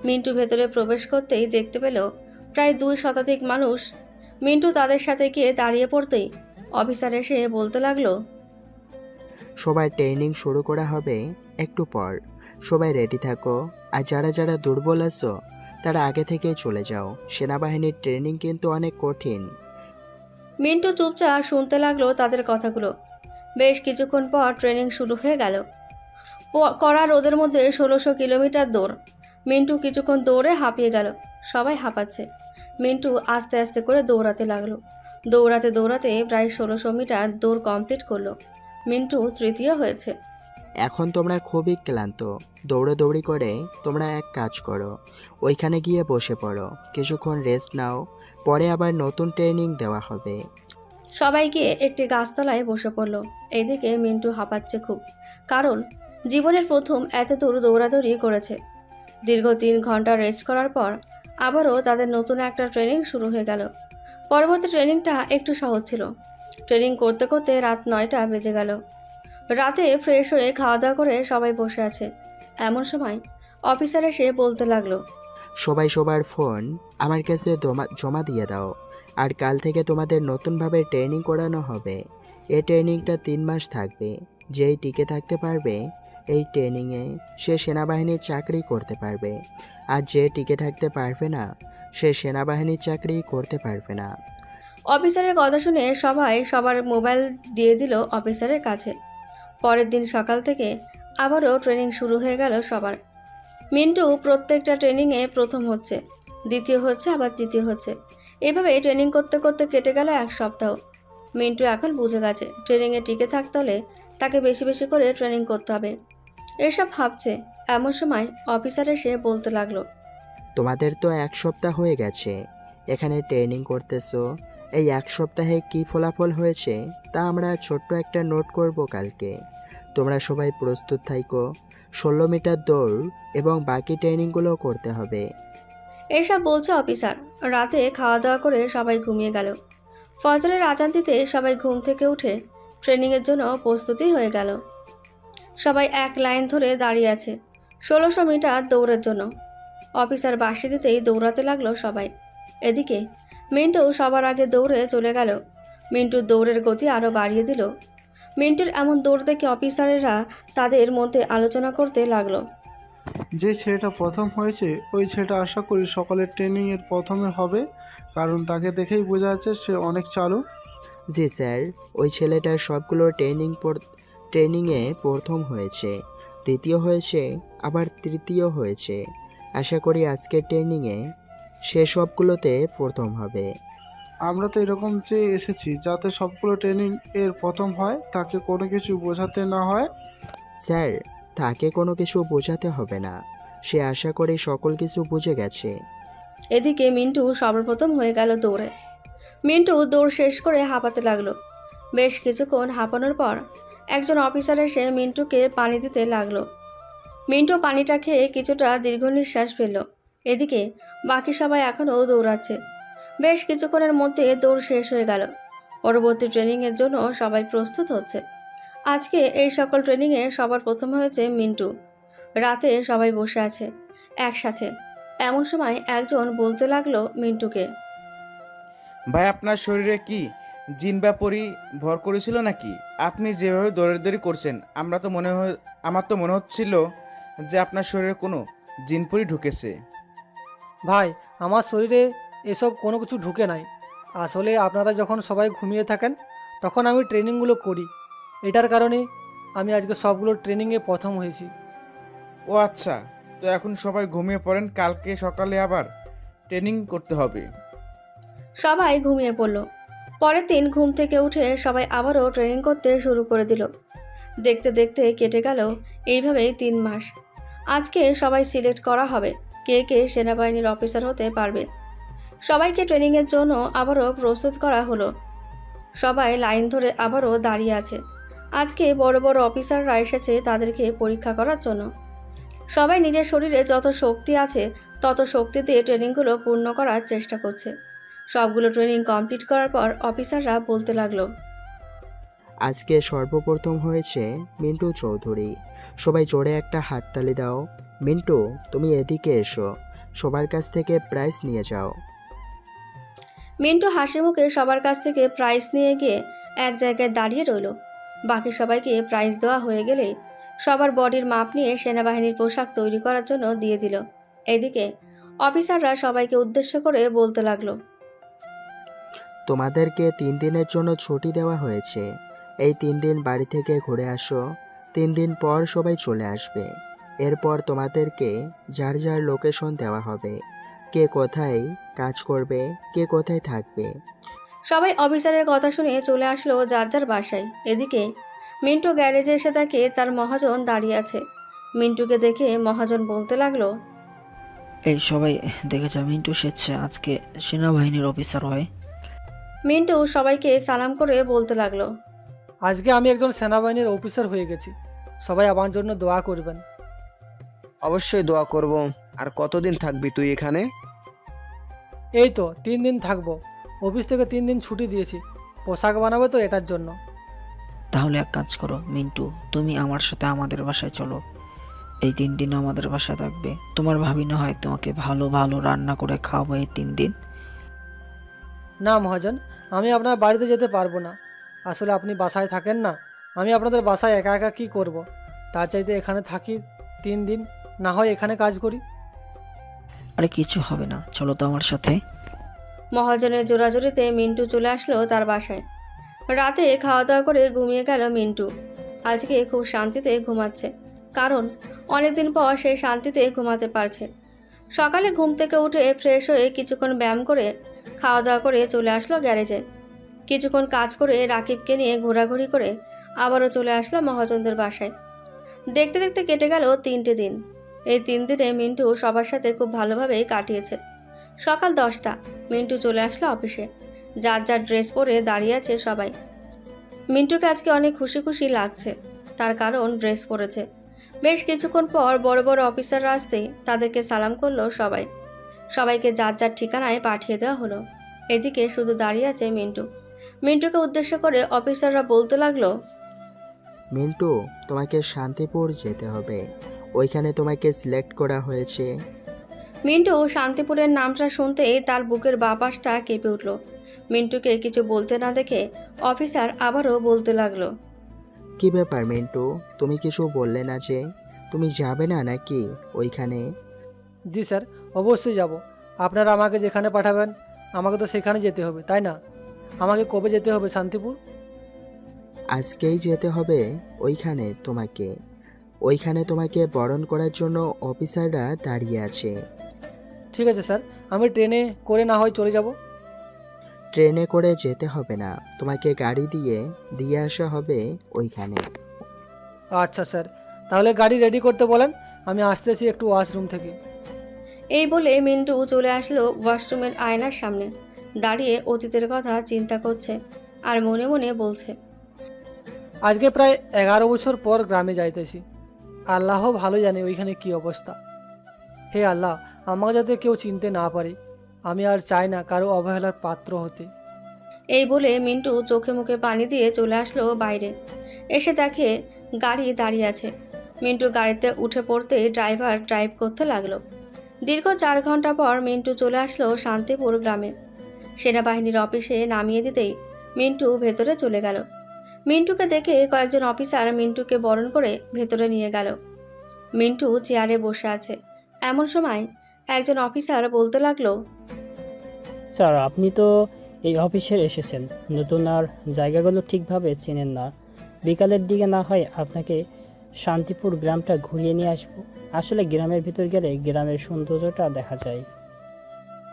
মিন্টু ভেতরে প্রবেশ করতেই দেখতে পেল প্রায় 2 শতাধিক মানুষ। মিন্টু তাদের সাথে গিয়ে দাঁড়িয়ে পড়তেই অফিসার এসে বলতে লাগলো, সবাই ট্রেনিং শুরু করা হবে একটু পর। সবাই রেডি থাকো, আর যারা যারা দুর্বল আছো তারা আগে থেকেই চলে যাও। সেনাবাহিনীর ট্রেনিং কিন্তু অনেক কঠিন। মিন্টু চুপচাপ শুনতে লাগলো তাদের কথাগুলো। বেশ কিছুক্ষণ পর ট্রেনিং শুরু হয়ে গেল। কড়া রোদের মধ্যে 1600 কিলোমিটার দৌড়। মিন্টু কিছুক্ষণ দৌড়ে হাঁপিয়ে গেল। সবাই হাঁপাচ্ছে। মিন্টু আস্তে আস্তে করে দৌড়াতে লাগলো। দৌড়াতে দৌড়াতে প্রায় 1600 মিটার দৌড় কমপ্লিট করলো। মিন্টু তৃতীয় হয়েছে। এখন তোমরা খুবই ক্লান্ত। দৌড়াদৌড়ি করে তোমরা এক কাজ করো, ওইখানে গিয়ে বসে পড়ো, কিছুক্ষণ রেস্ট নাও, পরে আবার নতুন ট্রেনিং দেওয়া হবে। সবাই গিয়ে একটি গাছতলায় বসে পড়ল। এইদিকে মিন্টু হাঁপাচ্ছে খুব, কারণ জীবনের প্রথম এত দূর দৌড়াদৌড়ি করেছে। দীর্ঘ 3 ঘন্টা রেস্ট করার পর আবারও তাদের নতুন একটা ট্রেনিং শুরু হয়ে গেল। পরবর্তী ট্রেনিংটা একটু সহজ ছিল। ট্রেনিং করতে করতে রাত 9টা বেজে গেল। রাতে ফ্রেশ হয়ে খাওয়া দাওয়া করে সবাই বসে আছে। এমন সময় অফিসার এসে বলতে লাগলো, সবাই সবার ফোন আমার কাছে জমা দিয়ে দাও। আর কাল থেকে তোমাদের নতুনভাবে ট্রেনিং করানো হবে। এই ট্রেনিংটা 3 মাস থাকবে। যেই টিকে থাকতে পারবে এই ট্রেনিংয়ে সে সেনাবাহিনীর চাকরি করতে পারবে, আর যে টিকে থাকতে পারবে না সে সেনাবাহিনীর চাকরি করতে পারবে না। অফিসারের কথা শুনে সবাই সবার মোবাইল দিয়ে দিল অফিসারের কাছে। পরের দিন সকাল থেকে আবারও ট্রেনিং শুরু হয়ে গেল সবার। মিন্টু প্রত্যেকটা ট্রেনিংয়ে প্রথম হচ্ছে, দ্বিতীয় হচ্ছে, আবার তৃতীয় হচ্ছে। এভাবে ট্রেনিং করতে করতে কেটে গেল 1 সপ্তাহ। মিন্টু এখন বুঝে গেছে ট্রেনিংয়ে টিকে থাকতে হলে তাকে বেশি বেশি করে ট্রেনিং করতে হবে। এসব ভাবছে। এমন সময় অফিসার এসে বলতে লাগলো, তোমাদের তো 1 সপ্তাহ হয়ে গেছে এখানে ট্রেনিং করতেছো। এই 1 সপ্তাহে কি ফলাফল হয়েছে তা আমরা ছোট্ট একটা নোট করব কালকে। তোমরা সবাই প্রস্তুত থাকো। 16 মিটার দৌড় এবং বাকি ট্রেনিংগুলো করতে হবে। এসব বলছে অফিসার। রাতে খাওয়া দাওয়া করে সবাই ঘুমিয়ে গেল। ফজরের আজান দিতে সবাই ঘুম থেকে উঠে ট্রেনিংয়ের জন্য প্রস্তুতি হয়ে গেল। সবাই এক লাইন ধরে দাঁড়িয়ে আছে 1600 মিটার দৌড়ের জন্য। অফিসার বাঁশি দিতেই দৌড়াতে লাগলো সবাই। এদিকে মিন্টু সবার আগে দৌড়ে চলে গেল। মিন্টুর দৌড়ের গতি আরও বাড়িয়ে দিল। মিন্টুর এমন দৌড় দেখে অফিসারেরা তাদের মধ্যে আলোচনা করতে লাগলো। যে ছেলেটা প্রথম হয়েছে ওই ছেলেটা আশা করি সকালের ট্রেনিংয়ের প্রথমে হবে, কারণ তাকে দেখেই বোঝা যাচ্ছে সে অনেক চালু। জি স্যার, ওই ছেলেটা সবগুলো ট্রেনিংয়ে প্রথম হয়েছে। দ্বিতীয় হয়েছে, আবার তৃতীয় হয়েছে। আশা করি আজকের ট্রেনিংয়ে সে সবগুলোতে প্রথম হবে। আমরা তো এরকম চেয়ে এসেছি যাতে সবগুলো ট্রেনিং এর প্রথম হয়, তাকে কোনো কিছু বোঝাতে না হয়। স্যার, তাকে কোনো কিছু বোঝাতে হবে না, সে আশা করি সকল কিছু বুঝে গেছে। এদিকে মিন্টু সর্বপ্রথম হয়ে গেল দৌড়ে। মিন্টু দৌড় শেষ করে হাঁপাতে লাগলো। বেশ কিছুক্ষণ হাঁপানোর পর একজন অফিসার এসে মিন্টুকে পানি দিতে লাগলো। মিন্টু পানিটা খেয়ে কিছুটা দীর্ঘ নিঃশ্বাস ফেলল। এদিকে বাকি সবাই এখনও দৌড়াচ্ছে। বেশ কিছুক্ষণের মধ্যে দৌড় শেষ হয়ে গেল। পরবর্তী ট্রেনিংয়ের জন্য সবাই প্রস্তুত হচ্ছে। আজকে এই সকল ট্রেনিংয়ে সবার প্রথম হয়েছে মিন্টু। রাতে সবাই বসে আছে একসাথে। এমন সময় একজন বলতে লাগলো মিন্টুকে, ভাই আপনার শরীরে কি জিন বা পরি ভর করেছিল নাকি? আপনি যেভাবে দৌড়াদৌড়ি করছেন আমার তো মনে হচ্ছিল যে আপনার শরীরে কোনো জিন পরি ঢুকেছে। ভাই, আমার শরীরে এসব কোনো কিছু ঢুকে নাই। আসলে আপনারা যখন সবাই ঘুমিয়ে থাকেন তখন আমি ট্রেনিংগুলো করি। এটার কারণে আমি আজকে সবগুলো ট্রেনিংয়ে প্রথম হয়েছি। ও আচ্ছা, তো এখন সবাই ঘুমিয়ে পড়েন, কালকে সকালে আবার ট্রেনিং করতে হবে। সবাই ঘুমিয়ে পড়ল। পরের দিন ঘুম থেকে উঠে সবাই আবারও ট্রেনিং করতে শুরু করে দিল। দেখতে দেখতে কেটে গেল এইভাবেই 3 মাস। আজকে সবাই সিলেক্ট করা হবে কে কে সেনাবাহিনীর অফিসার হতে পারবে। সবাইকে ট্রেনিংয়ের জন্য আবারও প্রস্তুত করা হলো। সবাই লাইন ধরে আবারও দাঁড়িয়ে আছে। আজকে বড় বড় অফিসাররা এসেছে তাদেরকে পরীক্ষা করার জন্য। সবাই নিজের শরীরে যত শক্তি আছে তত শক্তি দিয়ে ট্রেনিংগুলো পূর্ণ করার চেষ্টা করছে। সবগুলো ট্রেনিং কমপ্লিট করার পর অফিসাররা বলতে লাগলো, আজকে সর্বপ্রথম হয়েছে মিন্টু চৌধুরী। সবাই জোরে একটা হাততালি দাও। মিন্টু, তুমি এদিকে এসো, সবার কাছ থেকে প্রাইজ নিয়ে যাও। মিন্টু হাসি মুখে সবার কাছ থেকে প্রাইজ নিয়ে গিয়ে এক জায়গায় দাঁড়িয়ে রইল। বাকি সবাইকে প্রাইজ দেওয়া হয়ে গেলে সবার বডির মাপ নিয়ে সেনাবাহিনীর পোশাক তৈরি করার জন্য দিয়ে দিল। এদিকে অফিসাররা সবাইকে উদ্দেশ্য করে বলতে লাগলো, তোমাদেরকে 3 দিনের জন্য ছুটি দেওয়া হয়েছে। এই 3 দিন বাড়ি থেকে ঘুরে আসো। 3 দিন পর সবাই চলে আসবে। এরপর তোমাদেরকে যার যার লোকেশন দেওয়া হবে, কে কোথায় কাজ করবে, কে কোথায় থাকবে। সবাই অফিসারের কথা শুনে চলে আসলো যার যার বাসায়। এদিকে মিন্টু গ্যারেজে এসে দেখে তার মহাজন দাঁড়িয়ে আছে। মিন্টুকে দেখে মহাজন বলতে লাগলো, এই সবাই দেখেছে মিন্টু সেচ্ছে আজকে সেনাবাহিনীর অফিসার হয়। মিন্টু সবাইকে সালাম করে বলতে লাগলো, আজকে আমি একজন সেনাবাহিনীর অফিসার হয়ে গেছি। সবাই আমার জন্য দোয়া করবেন। অবশ্যই দোয়া করব। আর কতদিন থাকবি তুই এখানে? এই তো 3 দিন থাকবো। অফিস থেকে 3 দিন ছুটি দিয়েছি। পোশাক বানাবে তো এটার জন্য। তাহলে এক কাজ করো মিন্টু, তুমি আমার সাথে আমাদের বাসায় চলো। এই 3 দিন আমাদের বাসায় থাকবে। তোমার ভাবি না হয় তোমাকে ভালো ভালো রান্না করে খাওয়াবো এই 3 দিন। না মহাজন, আমি আপনার বাড়িতে যেতে পারবো না। আসলে আপনি বাসায় থাকেন না। আমি আপনাদের বাসায় একা একা কী করব। তার চাইতে এখানে থাকি 3 দিন, না হয় এখানে কাজ করি। আরে কিছু হবে না, চলো তো আমার সাথে। মহাজনের জোরাজোরিতে মিন্টু চলে আসলো তার বাসায়। রাতে খাওয়া দাওয়া করে ঘুমিয়ে গেল মিন্টু। আজকে খুব শান্তিতে ঘুমাচ্ছে, কারণ অনেকদিন পর সে শান্তিতে ঘুমাতে পারছে। সকালে ঘুম থেকে উঠে ফ্রেশ হয়ে কিছুক্ষণ ব্যায়াম করে খাওয়া দাওয়া করে চলে আসলো গ্যারেজে। কিছুক্ষণ কাজ করে রাকিবকে নিয়ে ঘোরাঘুরি করে আবারও চলে আসলো মহাজনদের বাসায়। দেখতে দেখতে কেটে গেল 3টে দিন। এই 3 দিনে মিন্টু সবার সাথে খুব ভালোভাবেই কাটিয়েছে। সকাল 10টা, মিন্টু চলে আসলো অফিসে। যার যার ড্রেস পরে দাঁড়িয়ে আছে সবাই। মিন্টুকে আজকে অনেক খুশি খুশি লাগছে, তার কারণ ড্রেস পরেছে। বেশ কিছুক্ষণ পর বড় বড় অফিসাররা আসতে তাদেরকে সালাম করলো সবাই। সবাইকে যার যার ঠিকানায় পাঠিয়ে দেওয়া হলো। এদিকে শুধু দাঁড়িয়ে আছে মিন্টু। মিন্টুকে উদ্দেশ্য করে অফিসাররা বলতে লাগলো, মিন্টু, তোমাকে শান্তিপুর যেতে হবে, ওইখানে তোমাকে সিলেক্ট করা হয়েছে। মিন্টু শান্তিপুরের নামটা শুনতেই তার বুকের বাঁ পাশটা কেঁপে উঠল। মিন্টুকে কিছু বলতে না দেখে অফিসার আবারও বলতে লাগলো, কি ব্যাপার মিন্টু, তুমি কিছু বললে না যে? তুমি যাবে না নাকি ওইখানে? জি স্যার, অবশ্যই যাব। আপনারা আমাকে যেখানে পাঠাবেন আমাকে তো সেখানে যেতে হবে, তাই না? আমাকে কবে যেতে হবে শান্তিপুর? আজকেই যেতে হবে ওইখানে তোমাকে। ওইখানে তোমাকে বরণ করার জন্য অফিসাররা দাঁড়িয়ে আছে। ঠিক আছে স্যার, আমি ট্রেনে করে না হয় চলে যাব। ট্রেনে করে যেতে হবে না, তোমাকে গাড়ি দিয়ে আসা হবে ওইখানে। আচ্ছা স্যার, তাহলে গাড়ি রেডি করতে বলেন, আমি আসতেছি একটু ওয়াশরুম থেকে। এই বলে মিন্টু চলে আসলো ওয়াশরুমের আয়নার সামনে, দাঁড়িয়ে অতীতের কথা চিন্তা করছে আর মনে মনে বলছে, আজকে প্রায় 11 বছর পর গ্রামে যাইতেছি। আল্লাহ ভালো জানে ওইখানে কি অবস্থা। হে আল্লাহ, আমাকে যাতে কেউ চিনতে না পারে। আমি আর চাই না কারো অবহেলার পাত্র হতে। এই বলে মিন্টু চোখে মুখে পানি দিয়ে চলে আসলো বাইরে। এসে দেখে গাড়ি দাঁড়িয়ে আছে। মিন্টু গাড়িতে উঠে পড়তে ড্রাইভার ড্রাইভ করতে লাগলো। দীর্ঘ 4 ঘন্টা পর মিন্টু চলে আসলো শান্তিপুর গ্রামে। সেনাবাহিনীর অফিসে নামিয়ে দিতেই মিন্টু ভেতরে চলে গেল। মিন্টুকে দেখে কয়েকজন অফিসার মিন্টুকে বরণ করে ভেতরে নিয়ে গেল। মিন্টু চেয়ারে বসে আছে। এমন সময় একজন অফিসার বলতে লাগলো, স্যার, আপনি তো এই অফিসে এসেছেন নতুন আর জায়গাগুলো ঠিকভাবে চেনেন না। বিকালের দিকে না হয় আপনাকে শান্তিপুর গ্রামটা ঘুরিয়ে নিয়ে আসবো। আসলে গ্রামের ভিতর গেলে গ্রামের সৌন্দর্যটা দেখা যায়।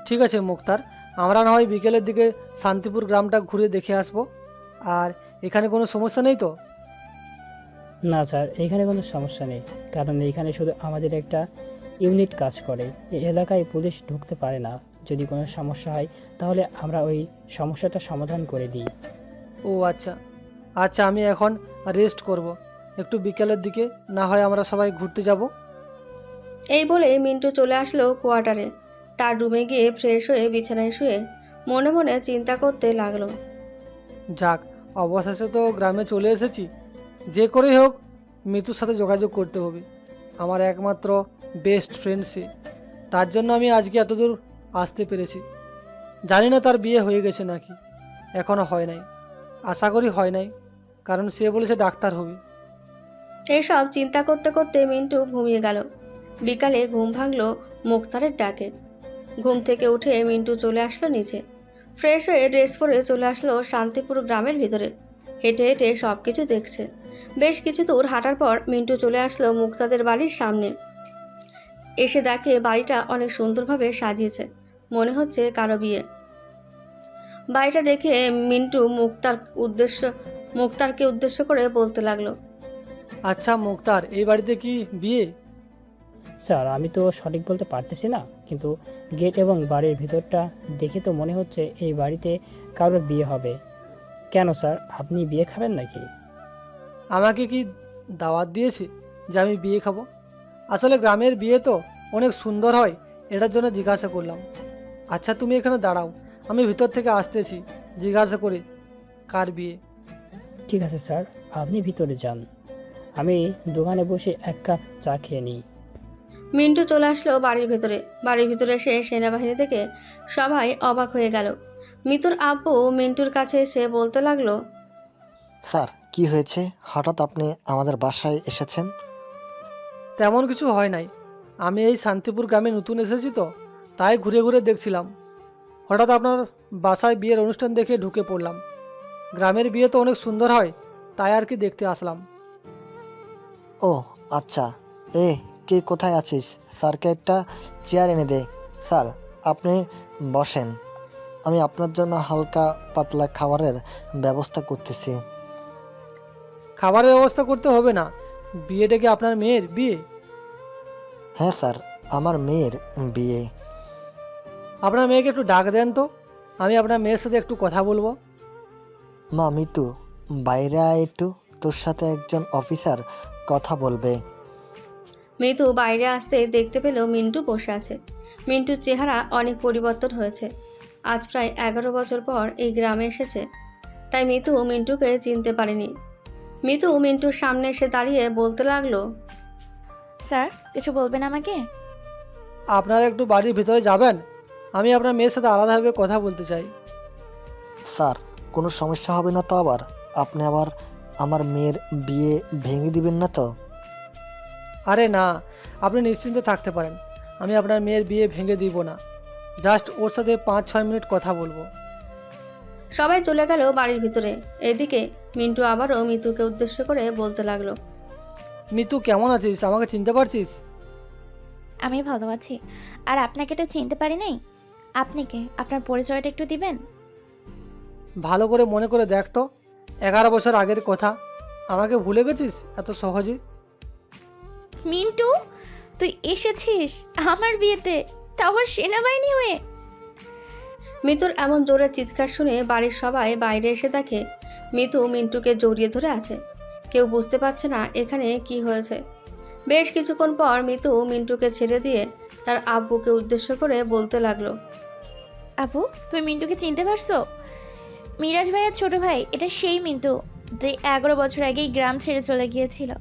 ঠিক আছে মুক্তার, আমরা না হয় বিকেলের দিকে শান্তিপুর গ্রামটা ঘুরে দেখে আসব। আর এখানে কোনো সমস্যা নেই তো? না স্যার, এখানে কোনো সমস্যা নেই, কারণ এইখানে শুধু আমাদের একটা ইউনিট কাজ করে। এই এলাকায় পুলিশ ঢুকতে পারে না। যদি কোনো সমস্যা হয় তাহলে আমরা ওই সমস্যাটা সমাধান করে দিই। ও আচ্ছা আচ্ছা, আমি এখন রেস্ট করব। একটু বিকেলের দিকে না হয় আমরা সবাই ঘুরতে যাব। এই বলে মিন্টু চলে আসলো কোয়ার্টারে। তার রুমে গিয়ে ফ্রেশ হয়ে বিছানায় শুয়ে মনে মনে চিন্তা করতে লাগলো। যাক, অবশেষে তো গ্রামে চলে এসেছি। যে করেই হোক মিতুর সাথে যোগাযোগ করতে হবে। আমার একমাত্র বেস্ট ফ্রেন্ড সে। তার জন্য আমি আজকে এতদূর আসতে পেরেছি। জানি না তার বিয়ে হয়ে গেছে নাকি, এখনও হয় নাই। আশা করি হয় নাই, কারণ সে বলেছে ডাক্তার হবে। এইসব চিন্তা করতে করতে মিন্টু ঘুমিয়ে গেল। বিকালে ঘুম ভাঙলো মুক্তারের ডাকে। ঘুম থেকে উঠে মিন্টু চলে আসলো নিচে। ফ্রেশ হয়ে ড্রেস পরে চলে আসলো শান্তিপুর গ্রামের ভিতরে। হেঁটে হেঁটে সব কিছু দেখছে। বেশ কিছু দূর হাঁটার পর মিন্টু চলে আসলো মুক্তাদের বাড়ির সামনে। এসে দেখে বাড়িটা অনেক সুন্দরভাবে সাজিয়েছে, মনে হচ্ছে কারো বিয়ে। বাড়িটা দেখে মিন্টু মুক্তারকে উদ্দেশ্য করে বলতে লাগলো, আচ্ছা মুক্তার, এই বাড়িতে কি বিয়ে? স্যার, আমি তো সঠিক বলতে পারতেছি না, কিন্তু গেট এবং বাড়ির ভিতরটা দেখে তো মনে হচ্ছে এই বাড়িতে কারোর বিয়ে হবে। কেন স্যার, আপনি বিয়ে খাবেন নাকি? আমাকে কি দাওয়াত দিয়েছে যে আমি বিয়ে খাবো? আসলে গ্রামের বিয়ে তো অনেক সুন্দর হয়, এটার জন্য জিজ্ঞাসা করলাম। আচ্ছা তুমি এখানে দাঁড়াও, আমি ভিতর থেকে আসতেছি জিজ্ঞাসা করে কার বিয়ে। ঠিক আছে স্যার, আপনি ভিতরে যান, আমি দোকানে বসে 1 কাপ চা খেয়ে নিই। মিন্টু চলে আসলো বাড়ির ভেতরে। বাড়ির ভিতরে এসে সেনাবাহিনী থেকে সবাই অবাক হয়ে গেল। মিতুর আব্বু মিন্টুর কাছে এসে বলতে লাগলো, স্যার কি হয়েছে, হঠাৎ আপনি আমাদের বাসায় এসেছেন? তেমন কিছু হয় নাই, আমি এই শান্তিপুর গ্রামে নতুন এসেছি তো, তাই ঘুরে ঘুরে দেখছিলাম। হঠাৎ আপনার বাসায় বিয়ের অনুষ্ঠান দেখে ঢুকে পড়লাম। গ্রামের বিয়ে তো অনেক সুন্দর হয়, তাই আর কি দেখতে আসলাম। ও আচ্ছা, কে কোথায় আছিস? স্যারকে একটা চেয়ার এনে দে। স্যার আপনি বসেন, আমি আপনার জন্য হালকা পাতলা খাবারের ব্যবস্থা করতেছি। খাবারের ব্যবস্থা করতে হবে না, বিয়েটা কি আপনার মেয়ের বিয়ে? হ্যাঁ স্যার, আমার মেয়ের বিয়ে। আপনার মেয়েকে একটু ডাক দেন তো, আমি আপনার মেয়ের সাথে একটু কথা বলবো। মা মিতু, বাইরে আয় একটু, তোর সাথে একজন অফিসার কথা বলবে। মিতু বাইরে আসতে দেখতে পেল মিন্টু বসে আছে। মিন্টুর চেহারা অনেক পরিবর্তন হয়েছে। আজ প্রায় 11 বছর পর এই গ্রামে এসেছে, তাই মিতু মিন্টুকে চিনতে পারেনি। মিতু মিন্টুর সামনে এসে দাঁড়িয়ে বলতে লাগলো, স্যার কিছু বলবেন আমাকে? আপনারা একটু বাড়ির ভিতরে যাবেন, আমি আপনার মেয়ের সাথে আলাদাভাবে কথা বলতে চাই। স্যার কোনো সমস্যা হবে না তো? আপনি আবার আমার মেয়ের বিয়ে ভেঙে দিবেন না তো? আরে না, আপনি নিশ্চিন্তে থাকতে পারেন, আমি আপনার মেয়ের বিয়ে ভেঙে দিব না। জাস্ট ওর সাথে 5-6 মিনিট কথা বলবো। সবাই চলে গেল বাড়ির ভিতরে। এদিকে মিন্টু আবারও মিতুকে উদ্দেশ্য করে বলতে লাগলো, মিতু কেমন আছিস? আমাকে চিনতে পারছিস? আমি ভালো আছি। আর আপনাকে তো চিনতে পারি নাই। আপনি কে? আপনার পরিচয়টা একটু দিবেন? ভালো করে মনে করে দেখ তো, 11 বছর আগের কথা। আমাকে ভুলে গেছিস এত সহজে? মিন্টু, তুই এসেছিস আমার বিয়েতে, তাও আবার সেনাবাহিনী হয়ে? মিতুর এমন জোরে চিৎকার শুনে বাড়ির সবাই বাইরে এসে দেখে মিতু মিন্টুকে জড়িয়ে ধরে আছে। কেউ বুঝতে পারছে না এখানে কি হয়েছে। বেশ কিছুক্ষণ পর মিতু মিন্টুকে ছেড়ে দিয়ে তার আব্বুকে উদ্দেশ্য করে বলতে লাগলো, আপু, তুমি মিন্টুকে চিনতে পারছো? মিরাজ ভাইয়ের ছোট ভাই, এটা সেই মিন্টু যে 11 বছর আগেই গ্রাম ছেড়ে চলে গিয়েছিল।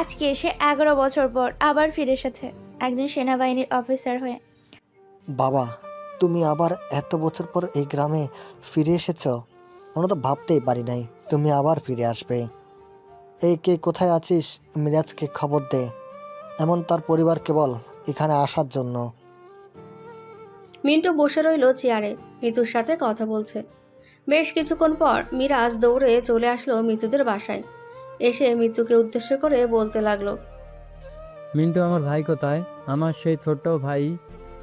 আজকে সে 11 বছর পর আবার ফিরে এসেছে একজন সেনাবাহিনীর অফিসার হয়ে। বাবা, তুমি আবার এত বছর পর এই গ্রামে ফিরে এসেছো? আমরা তো ভাবতেই পারি নাই তুমি আবার ফিরে আসবে। এই কে কোথায় আছিস? মিরাজকে খবর দে, এমন তার পরিবারকে বল এখানে আসার জন্য। মিন্টু বসে রইল চেয়ারে, মিতুর সাথে কথা বলছে। বেশ কিছুক্ষণ পর মিরাজ দৌড়ে চলে আসলো মিতুদের বাসায়। এসে মিতুকে উদ্দেশ্য করে বলতে লাগলো, মিন্টু আমার ভাই কোথায়? আমার সেই ছোট্ট ভাই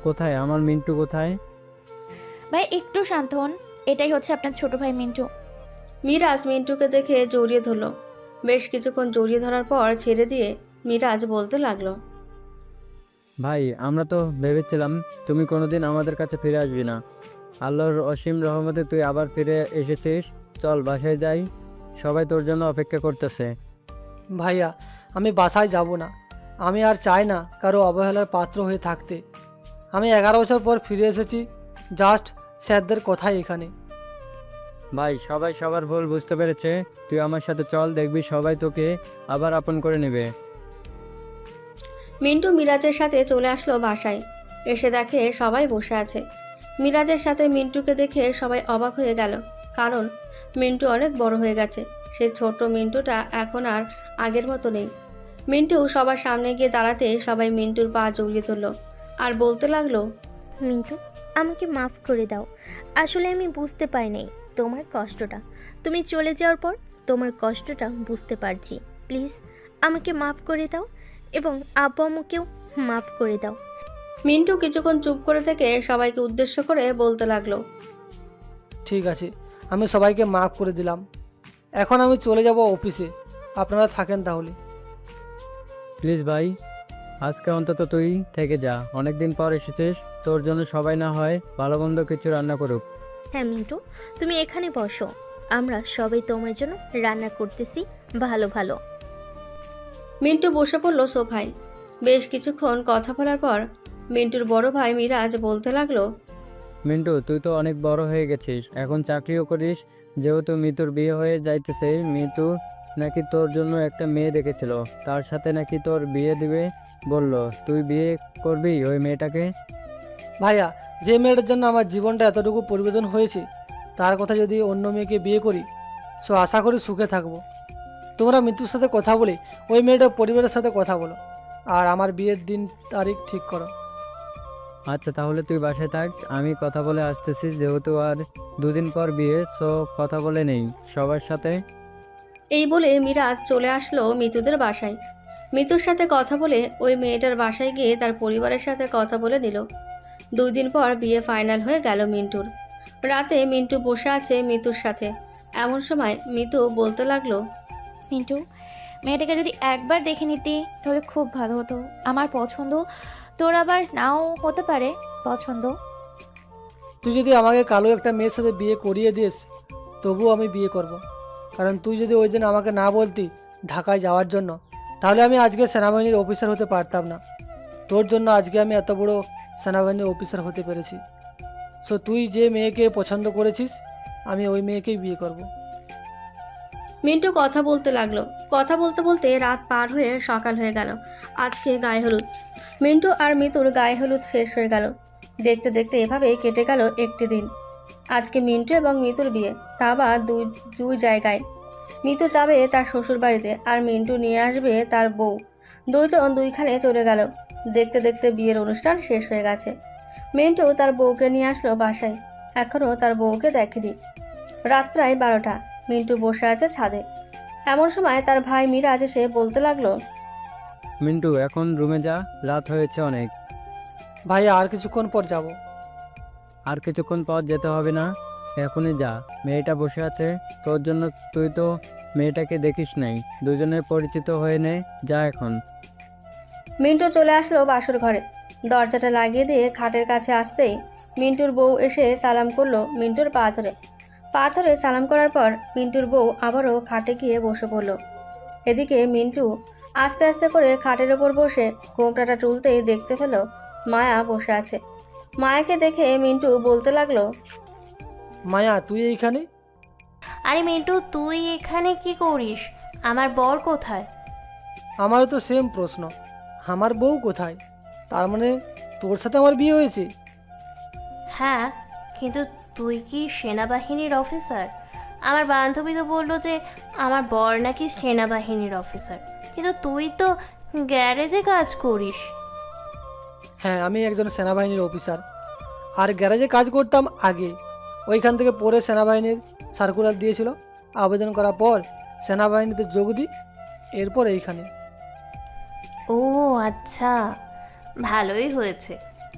কোথায়? আমার মিন্টু কোথায়? ভাই একটু শান্ত হন, এটাই হচ্ছে আপনার ছোট ভাই মিন্টু। মিরাজ মিন্টুকে দেখে জড়িয়ে ধরল। বেশ কিছুক্ষণ জড়িয়ে ধরার পর ছেড়ে দিয়ে মিরাজ বলতে লাগলো, ভাই, আমরা তো ভেবেছিলাম তুমি কোনোদিন আমাদের কাছে ফিরে আসবি না। আল্লাহর অসীম রহমতে তুই আবার ফিরে এসেছিস। চল বাসায় যাই, সবাই তোর জন্য অপেক্ষা করতেছে। ভাইয়া, আমি বাসায় যাব না। আমি আর চাই না কারো অবহেলার পাত্র হয়ে থাকতে। আমি 11 বছর পর ফিরে এসেছি, জাস্ট স্যারদের কথাই এখানে। ভাই, সবাই সবার ভুল বুঝতে পেরেছে। তুই আমার সাথে চল, দেখবি সবাই তোকে আবার আপন করে নেবে। মিন্টু মিরাজের সাথে চলে আসলো বাসায়। এসে দেখে সবাই বসে আছে। মিরাজের সাথে মিন্টুকে দেখে সবাই অবাক হয়ে গেল, কারণ মিন্টু অনেক বড় হয়ে গেছে। সেই ছোট মিন্টুটা এখন আর আগের মতো নেই। মিন্টু সবার সামনে গিয়ে দাঁড়াতে সবাই মিন্টুর পা জড়িয়ে ধরল আর বলতে লাগলো, মিন্টু, আমাকে মাফ করে দাও। আসলে আমি বুঝতে পারিনি তোমার কষ্টটা। তুমি চলে যাওয়ার পর তোমার কষ্টটা বুঝতে পারছি। প্লিজ আমাকে মাফ করে দাও এবং আব্বু আম্মুকেও মাফ করে দাও। মিন্টু কিছুক্ষণ চুপ করে থেকে সবাইকে উদ্দেশ্য করে বলতে লাগলো, ঠিক আছে, আমি সবাইকে মাফ করে দিলাম। এখন আমি চলে যাব অফিসে, আপনারা থাকেন তাহলে। প্লিজ ভাই, আজকে অন্তত তুই থেকে যা। অনেকদিন পর এসেছিস, তোর জন্য সবাই না হয় ভালো মন্দ কিছু রান্না করুক। হ্যাঁ মিন্টু, তুমি এখানে বসো, আমরা সবাই তোমার জন্য রান্না করতেছি ভালো ভালো। মিন্টু বসে পড়ল সোফায়। বেশ কিছুক্ষণ কথা বলার পর মিন্টুর বড় ভাই মিরাজ বলতে লাগলো, মিন্টু, তুই তো অনেক বড় হয়ে গেছিস, এখন চাকরিও করিস। যেহেতু মিতুর বিয়ে হয়ে যাইতেছে, মিতু নাকি তোর জন্য একটা মেয়ে দেখেছিল, তার সাথে নাকি তোর বিয়ে দিবে বলল। তুই বিয়ে করবি ওই মেয়েটাকে? ভাইয়া, যে মেয়েটার জন্য আমার জীবনটা এতটুকু পরিবর্তন হয়েছে, তার কথা যদি অন্য মেয়েকে বিয়ে করি, সো আশা করি সুখে থাকবো। তোমরা মৃত্যুর সাথে কথা বলে ওই মেয়েটার পরিবারের সাথে কথা বলো, আর আমার বিয়ের দিন তারিখ ঠিক করো। আচ্ছা, তাহলে তুই বাসায় থাক, আমি কথা বলে আসতেছি। যেহেতু আর 2 দিন পর বিয়ে, সো কথা বলে নেই সবার সাথে। এই বলে মিরাজ চলে আসলো মিতুদের বাসায়। মিতুর সাথে কথা বলে ওই মেয়েটার বাসায় গিয়ে তার পরিবারের সাথে কথা বলে নিল। 2 দিন পর বিয়ে ফাইনাল হয়ে গেল মিন্টুর। রাতে মিন্টু বসে আছে মিতুর সাথে। এমন সময় মিতু বলতে লাগলো, মিন্টু, মেয়েটাকে যদি একবার দেখে নিতি তাহলে খুব ভালো হতো। আমার পছন্দ, তোর আবার নাও হতে পারে পছন্দ। তুই যদি আমাকে কালো একটা মেয়ের সাথে বিয়ে করিয়ে দিস, তবুও আমি বিয়ে করব। কারণ তুই যদি ওই দিন আমাকে না বলতি ঢাকায় যাওয়ার জন্য, তাহলে আমি আজকে সেনাবাহিনীর অফিসার হতে পারতাম না। তোর জন্য আজকে আমি এত বড় সেনাবাহিনীর অফিসার হতে পেরেছি। সো তুই যে মেয়েকে পছন্দ করেছিস, আমি ওই মেয়েকেই বিয়ে করব। মিন্টু কথা বলতে লাগলো। কথা বলতে বলতে রাত পার হয়ে সকাল হয়ে গেল। আজকে গায়ে হলুদ। মিন্টু আর মিতুর গায়ে হলুদ শেষ হয়ে গেল। দেখতে দেখতে এভাবেই কেটে গেল একটি দিন। আজকে মিন্টু এবং মিতুর বিয়ে, তা বা দুই জায়গায়। মিতু যাবে তার শ্বশুর বাড়িতে আর মিন্টু নিয়ে আসবে তার বউ। দুইজন দুইখানে চলে গেল। দেখতে দেখতে বিয়ের অনুষ্ঠান শেষ হয়ে গেছে। মিন্টু তার বউকে নিয়ে আসলো বাসায়। এখনও তার বউকে দেখেনি। রাত প্রায় 12টা। মিন্টু বসে আছে ছাদে। এমন সময় তার ভাই মিরাজ এসে বলতে লাগলো, মিন্টু এখন রুমে যা, রাত হয়েছে অনেক। ভাইয়া আর কিছুক্ষণ পর যাব। আর কিছুক্ষণ পর যেতে হবে না, এখনই যা। মেয়েটা বসে আছে তোর জন্য, তুই তো মেয়েটাকে দেখিস নাই, দুজনের পরিচিত হয়ে নে, যা এখন। মিন্টু চলে আসলো বাসর ঘরে। দরজাটা লাগিয়ে দিয়ে খাটের কাছে আসতেই মিন্টুর বউ এসে সালাম করলো মিন্টুর পা ধরে। পা ধরে সালাম করার পর মিন্টুর বউ আবারও খাটে গিয়ে বসে পড়ল। এদিকে মিন্টু আস্তে আস্তে করে খাটের ওপর বসে ঘোমটাটা তুলতেই দেখতে পেল মায়া বসে আছে। মায়াকে দেখে মিন্টু বলতে লাগলো, মায়া তুই এইখানে? আরে মিন্টু, তুই এখানে কি করিস? আমার বর কোথায়? আমারও তো সেম প্রশ্ন, আমার বউ কোথায়? তার মানে তোর সাথে আমার বিয়ে হয়েছে? হ্যাঁ, কিন্তু তুই কি সেনাবাহিনীর অফিসার? আমার বান্ধবী তো বললো যে আমার বর নাকি সেনাবাহিনীর অফিসার, কিন্তু তুই তো গ্যারেজে কাজ করিস। হ্যাঁ, আমি একজন সেনাবাহিনীর অফিসার, আর গ্যারেজে কাজ করতাম আগে। ওইখান থেকে পরে সেনাবাহিনীর সার্কুলার দিয়েছিল, আবেদন করার পর সেনাবাহিনীতে যোগ দিই, এরপর এইখানে। ও আচ্ছা, ভালোই হয়েছে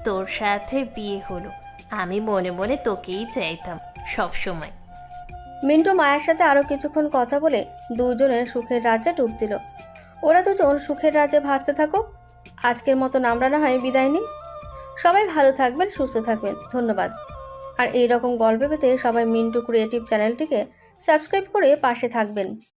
তোর সাথে বিয়ে হলো। আমি মনে মনে তোকেই চাইতাম সব সময়। মিন্টু মায়ের সাথে আরও কিছুক্ষণ কথা বলে দুজনের সুখের রাজ্যে ডুব দিল। ওরা দুজন সুখের রাজ্যে ভাসতে থাকুক। আজকের মতো আমরা না হয় বিদায় নিই। সবাই ভালো থাকবেন, সুস্থ থাকবেন, ধন্যবাদ। আর এই রকম গল্প পেতে সবাই মিন্টু ক্রিয়েটিভ চ্যানেলটিকে সাবস্ক্রাইব করে পাশে থাকবেন।